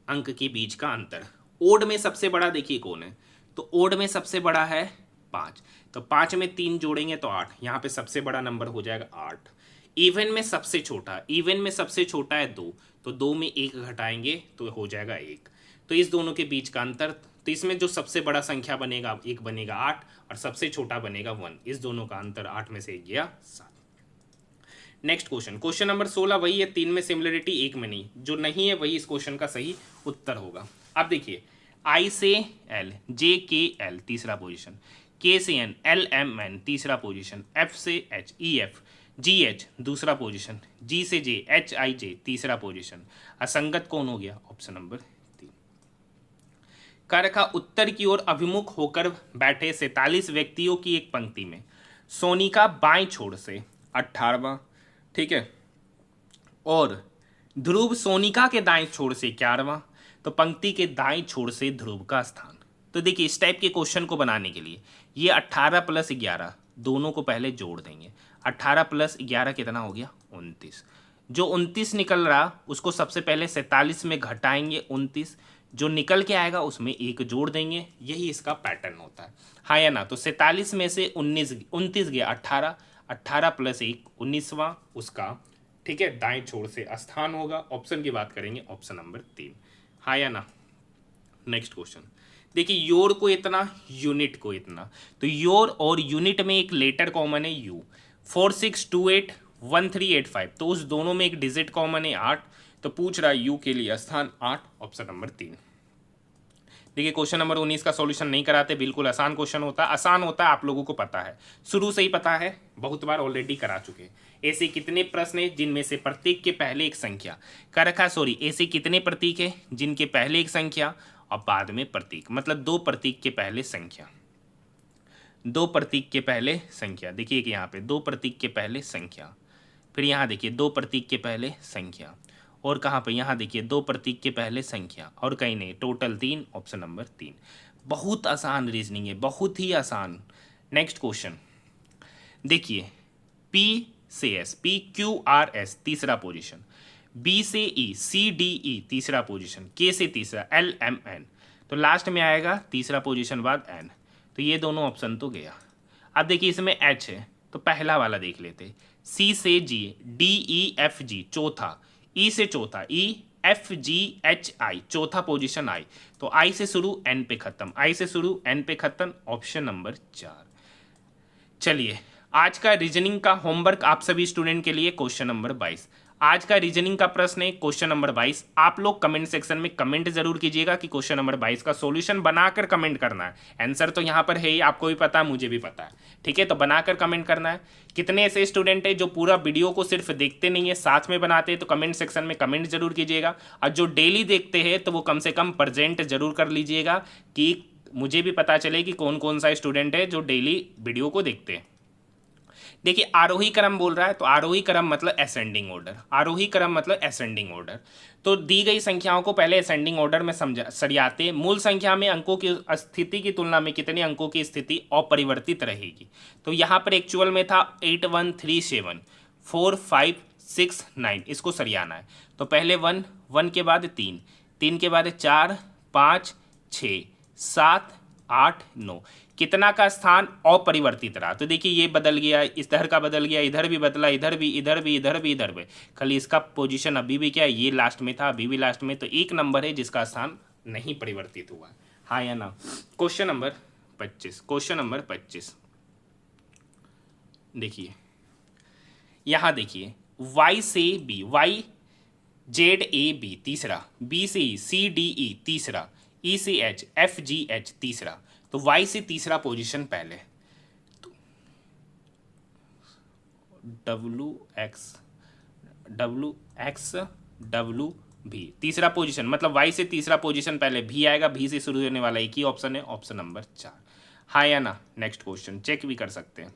अंक के बीच का अंतर। ओड में सबसे बड़ा देखिए कौन है, तो ओड में सबसे बड़ा है 5, तो 5 में 3 जोड़ेंगे तो 8, यहाँ पे सबसे बड़ा नंबर हो जाएगा 8। इवन में सबसे छोटा, इवन में सबसे छोटा है 2, तो 2 में 1 घटाएंगे तो हो जाएगा 1, तो इस दोनों के बीच का अंतर तो इसमें जो सबसे बड़ा संख्या बनेगा एक बनेगा 8 और सबसे छोटा बनेगा 1। इस दोनों का अंतर 8 में से एक गया 7। नेक्स्ट क्वेश्चन, क्वेश्चन नंबर 16 वही है, 3 में सिमिलरिटी 1 में नहीं, जो नहीं है वही इस क्वेश्चन का सही उत्तर होगा। अब देखिए, I से L, J के L तीसरा पोजीशन, K से N, L M N तीसरा पोजीशन, F से H, E F, G H दूसरा पोजीशन, G से J, H I J तीसरा पोजीशन। असंगत कौन हो गया? Option number 3। का रखा उत्तर की ओर अभिमुख होकर बैठे 47 व्यक्तियों की एक पंक्ति में सोनिका बाएं छोर से 18वां, ठीक है, और ध्रुव सोनिका के दाएं छोर से 11वां, तो पंक्ति के दाएं छोर से ध्रुव का स्थान। तो देखिए, इस टाइप के क्वेश्चन को बनाने के लिए ये 18 + 11 दोनों को पहले जोड़ देंगे। 18 + 11 कितना हो गया? 29। जो 29 निकल रहा उसको सबसे पहले 47 में घटाएंगे 29, जो निकल के आएगा उसमें एक जोड़ देंगे। यही इसका पैटर्न होता है, हाँ या ना? तो 47 में से 29 गया 18, 18 + 1 19वां उसका, ठीक है, दाएं छोर से स्थान होगा। ऑप्शन की बात करेंगे, ऑप्शन नंबर 3, हाँ या ना? नेक्स्ट क्वेश्चन देखिए, योर को इतना, यूनिट को इतना, तो योर और यूनिट में एक लेटर कॉमन है यू। 46281385, तो उस दोनों में एक डिजिट कॉमन है 8, तो पूछ रहा है यू के लिए स्थान 8, ऑप्शन नंबर 3। देखिए, क्वेश्चन नंबर 19 का सॉल्यूशन नहीं कराते, बिल्कुल आसान क्वेश्चन होता है। आसान होता है, आप लोगों को पता है, शुरू से ही पता है, बहुत बार ऑलरेडी करा चुके हैं। ऐसे कितने प्रश्न हैं जिनमें से प्रतीक के पहले एक संख्या का रखा, सॉरी, ऐसे कितने प्रतीक हैं जिनके पहले एक संख्या और बाद में प्रतीक, मतलब 2 प्रतीक के पहले संख्या, 2 प्रतीक के पहले संख्या। देखिए कि यहाँ पे 2 प्रतीक के पहले संख्या, फिर यहाँ देखिए 2 प्रतीक के पहले संख्या, और कहाँ पे? यहाँ देखिए 2 प्रतीक के पहले संख्या, और कहीं नहीं, टोटल 3, ऑप्शन नंबर 3। बहुत आसान रीजनिंग है, बहुत ही आसान। नेक्स्ट क्वेश्चन देखिए, P से S, P Q R S तीसरा पोजीशन, B से E, C D E तीसरा पोजीशन, K से तीसरा L M N, तो लास्ट में आएगा तीसरा पोजीशन बाद N, तो ये दोनों ऑप्शन तो गया। अब देखिए, इसमें H है तो पहला वाला देख लेते, C से G, D E F G चौथा, E से चौथा E, F G H I चौथा पोजीशन I, तो I से शुरू N पे खत्म, I से शुरू N पे खत्म, ऑप्शन नंबर 4। चलिए, आज का रीजनिंग का होमवर्क आप सभी स्टूडेंट के लिए क्वेश्चन नंबर 22। आज का रीजनिंग का प्रश्न है क्वेश्चन नंबर 22। आप लोग कमेंट सेक्शन में कमेंट जरूर कीजिएगा कि क्वेश्चन नंबर 22 का सॉल्यूशन बनाकर कमेंट करना है। आंसर तो यहाँ पर है ही, आपको भी पता है, मुझे भी पता है, ठीक है, तो बनाकर कमेंट करना है। कितने ऐसे स्टूडेंट है जो पूरा वीडियो को सिर्फ देखते नहीं है, साथ में बनाते हैं, तो कमेंट सेक्शन में कमेंट जरूर कीजिएगा। और जो डेली देखते हैं तो वो कम से कम प्रेजेंट जरूर कर लीजिएगा, कि मुझे भी पता चले कि कौन कौन सा स्टूडेंट है जो डेली वीडियो को देखते हैं। देखिए, आरोही क्रम बोल रहा है, तो आरोही क्रम मतलब असेंडिंग ऑर्डर, आरोही क्रम मतलब असेंडिंग ऑर्डर। तो दी गई संख्याओं को पहले असेंडिंग ऑर्डर में सरियाते, मूल संख्या में अंकों की स्थिति की तुलना में कितने अंकों की स्थिति अपरिवर्तित रहेगी। तो यहाँ पर एक्चुअल में था 8 1 3 7 4 5 6 9, इसको सरियाना है। तो पहले 1 1 के बाद 3 3 के बाद 4 5 6 7 8 9, कितना का स्थान अपरिवर्तित रहा। तो देखिए, ये बदल गया, इधर का बदल गया, इधर भी बदला, इधर भी, इधर भी, इधर भी, इधर भी, खाली इसका पोजीशन अभी भी क्या है, ये लास्ट में था, अभी भी लास्ट में, तो एक नंबर है जिसका स्थान नहीं परिवर्तित हुआ, हाँ या ना? क्वेश्चन नंबर 25, क्वेश्चन नंबर 25 देखिए, यहाँ देखिए, Y से B, Y Z A B तीसरा, B से E, C D E तीसरा, E से H, F G H तीसरा, तो Y से तीसरा पोजीशन पहले, तो W V तीसरा पोजीशन, मतलब Y से तीसरा पोजीशन पहले, V आएगा, V से शुरू होने वाला एक ही ऑप्शन है, ऑप्शन नंबर 4, हाँ या ना? नेक्स्ट क्वेश्चन चेक भी कर सकते हैं।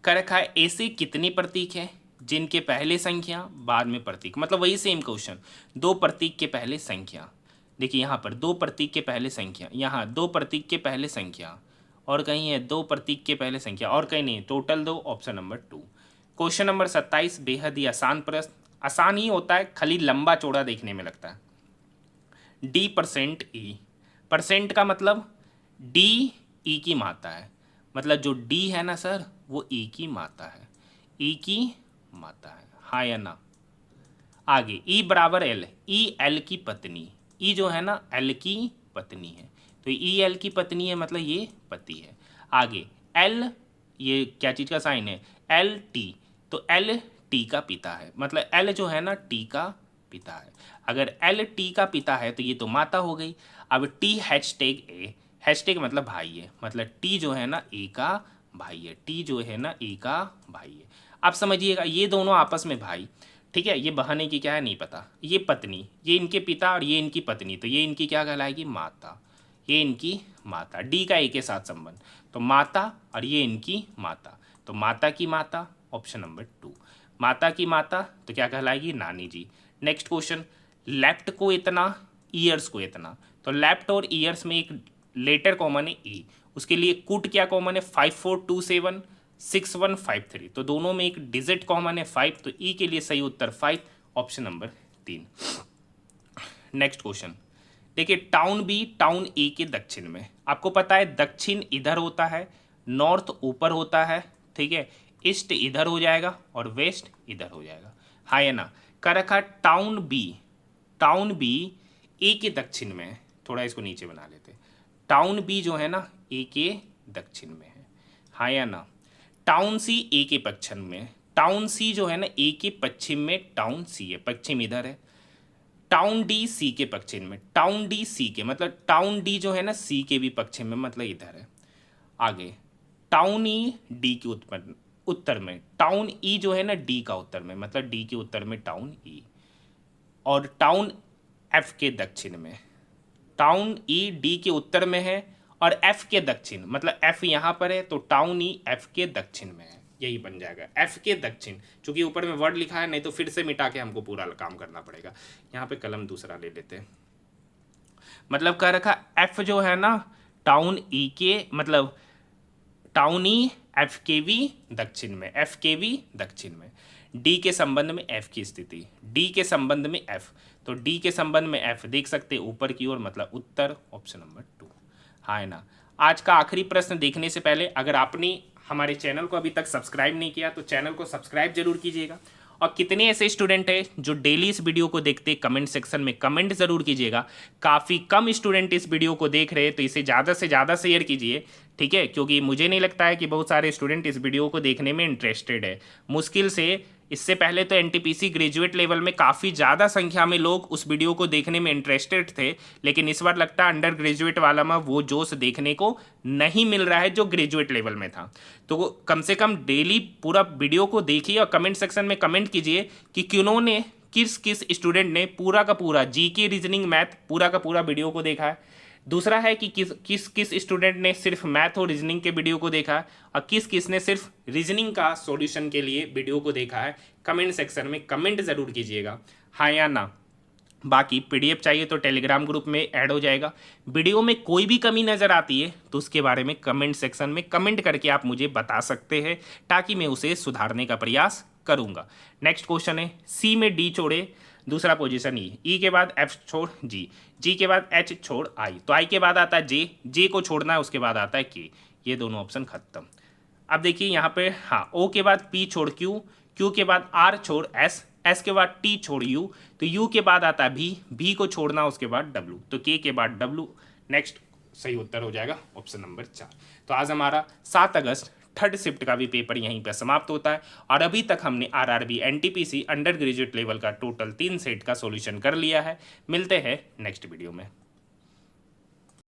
कर रखा है, ऐसे कितने प्रतीक हैं जिनके पहले संख्या बाद में प्रतीक, मतलब वही सेम क्वेश्चन, 2 प्रतीक के पहले संख्या। देखिए यहाँ पर 2 प्रतीक के पहले संख्या, यहाँ 2 प्रतीक के पहले संख्या, और कहीं है 2 प्रतीक के पहले संख्या, और कहीं नहीं, total 2, option number 2। Question number 27 बेहद ही आसान प्रश्न, आसान ही होता है, खाली लंबा चौड़ा देखने में लगता है। D%E, परसेंट का मतलब D E की मात्रा है, मतलब जो D है ना सर, वो E की मात्रा है, E की मात्रा है, हाँ या ना? आगे E बराबर L, E L की पत्नी, E जो है ना L की पत्नी है। तो ई एल की पत्नी है मतलब ये पति है। आगे एल, ये क्या चीज़ का साइन है, एल टी, तो एल टी का पिता है मतलब एल जो है ना टी का पिता है। अगर एल टी का पिता है तो ये तो माता हो गई। अब टी हैशटैग ए, हैशटैग मतलब भाई है, मतलब टी जो है ना ए का भाई है, टी जो है ना ए का भाई है। अब समझिएगा ये दोनों आपस में भाई, ठीक है, ये बहाने की क्या है नहीं पता, ये पत्नी, ये इनके पिता और ये इनकी पत्नी, तो ये इनकी क्या कहलाएगी, माता, ये इनकी माता, डी का ए के साथ संबंध, तो माता और ये इनकी माता, तो माता की माता, ऑप्शन नंबर 2, माता की माता तो क्या कहलाएगी, नानी जी। नेक्स्ट क्वेश्चन, लेफ्ट को इतना, ईयर्स को इतना, तो लेफ्ट और ईयर्स में एक लेटर कॉमन है ई, उसके लिए कुट क्या कॉमन है, 5427 6153, तो दोनों में एक डिजिट कॉमन है 5, तो ई के लिए सही उत्तर 5, ऑप्शन नंबर 3। नेक्स्ट क्वेश्चन देखिए, टाउन बी टाउन ए के दक्षिण में, आपको पता है दक्षिण इधर होता है, नॉर्थ ऊपर होता है, ठीक है, ईस्ट इधर हो जाएगा और वेस्ट इधर हो जाएगा, हाँ या ना। कर रखा टाउन बी ए के दक्षिण में है, थोड़ा इसको नीचे बना लेते, टाउन बी जो है ना ए के दक्षिण में है, हाँ या ना। टाउन सी ए के पश्चिम में, टाउन सी जो है ना ए के पश्चिम में टाउन सी है, पश्चिम इधर है। टाउन डी सी के पश्चिम में, टाउन डी सी के मतलब टाउन डी जो है ना सी के भी पश्चिम में मतलब इधर है। आगे टाउन ई डी के उत्तर में, टाउन ई जो है ना डी का उत्तर में मतलब डी के उत्तर में टाउन ई, और टाउन एफ के दक्षिण में, टाउन ई डी के उत्तर में है और एफ के दक्षिण मतलब एफ यहाँ पर है तो टाउन ई एफ के दक्षिण में है, यही बन जाएगा एफ के दक्षिण, क्योंकि ऊपर में वर्ड लिखा है नहीं तो फिर से मिटा के हमको पूरा काम करना पड़ेगा। यहाँ पे कलम दूसरा ले लेते हैं, मतलब कह रखा एफ जो है ना टाउन ई के मतलब टाउन ई एफ के वी दक्षिण में, एफ के वी दक्षिण में, डी के संबंध में एफ की स्थिति, डी के संबंध में एफ, तो डी के संबंध में एफ देख सकते हैं ऊपर की ओर मतलब उत्तर, ऑप्शन नंबर 2, हाँ है ना। आज का आखिरी प्रश्न देखने से पहले अगर आपने हमारे चैनल को अभी तक सब्सक्राइब नहीं किया तो चैनल को सब्सक्राइब जरूर कीजिएगा, और कितने ऐसे स्टूडेंट हैं जो डेली इस वीडियो को देखते, कमेंट सेक्शन में कमेंट जरूर कीजिएगा। काफ़ी कम स्टूडेंट इस वीडियो को देख रहे हैं तो इसे ज़्यादा से ज़्यादा शेयर कीजिए, ठीक है, क्योंकि मुझे नहीं लगता है कि बहुत सारे स्टूडेंट इस वीडियो को देखने में इंटरेस्टेड है। मुश्किल से इससे पहले तो एनटीपीसी ग्रेजुएट लेवल में काफ़ी ज़्यादा संख्या में लोग उस वीडियो को देखने में इंटरेस्टेड थे, लेकिन इस बार लगता है अंडर ग्रेजुएट वाला में वो जोश देखने को नहीं मिल रहा है जो ग्रेजुएट लेवल में था। तो कम से कम डेली पूरा वीडियो को देखिए और कमेंट सेक्शन में कमेंट कीजिए कि किन्होंने किस किस स्टूडेंट ने पूरा का पूरा जीके रीजनिंग मैथ पूरा का पूरा वीडियो को देखा है। दूसरा है कि किस किस स्टूडेंट ने सिर्फ मैथ और रीजनिंग के वीडियो को देखा है और किस किस ने सिर्फ रीजनिंग का सॉल्यूशन के लिए वीडियो को देखा है। कमेंट सेक्शन में कमेंट ज़रूर कीजिएगा, हाँ या ना। बाकी पीडीएफ चाहिए तो टेलीग्राम ग्रुप में ऐड हो जाएगा। वीडियो में कोई भी कमी नज़र आती है तो उसके बारे में कमेंट सेक्शन में कमेंट करके आप मुझे बता सकते हैं ताकि मैं उसे सुधारने का प्रयास करूँगा। नेक्स्ट क्वेश्चन है, सी में डी छोड़े दूसरा पोजीशन ई के बाद एफ छोड़ जी के बाद एच छोड़ आई, तो आई के बाद आता है जे को छोड़ना है उसके बाद आता है के, ये दोनों ऑप्शन खत्म। अब देखिए यहाँ पे, हाँ, ओ के बाद पी छोड़ क्यू के बाद आर छोड़ एस के बाद टी छोड़ यू, तो यू के बाद आता है भी को छोड़ना उसके बाद डब्ल्यू, तो के बाद डब्ल्यू। नेक्स्ट सही उत्तर हो जाएगा ऑप्शन नंबर 4। तो आज हमारा 7 अगस्त थर्ड शिफ्ट का भी पेपर यहीं पर समाप्त होता है और अभी तक हमने RRB NTPC under graduate level का टोटल 3 सेट का सॉल्यूशन कर लिया है। मिलते हैं नेक्स्ट वीडियो में।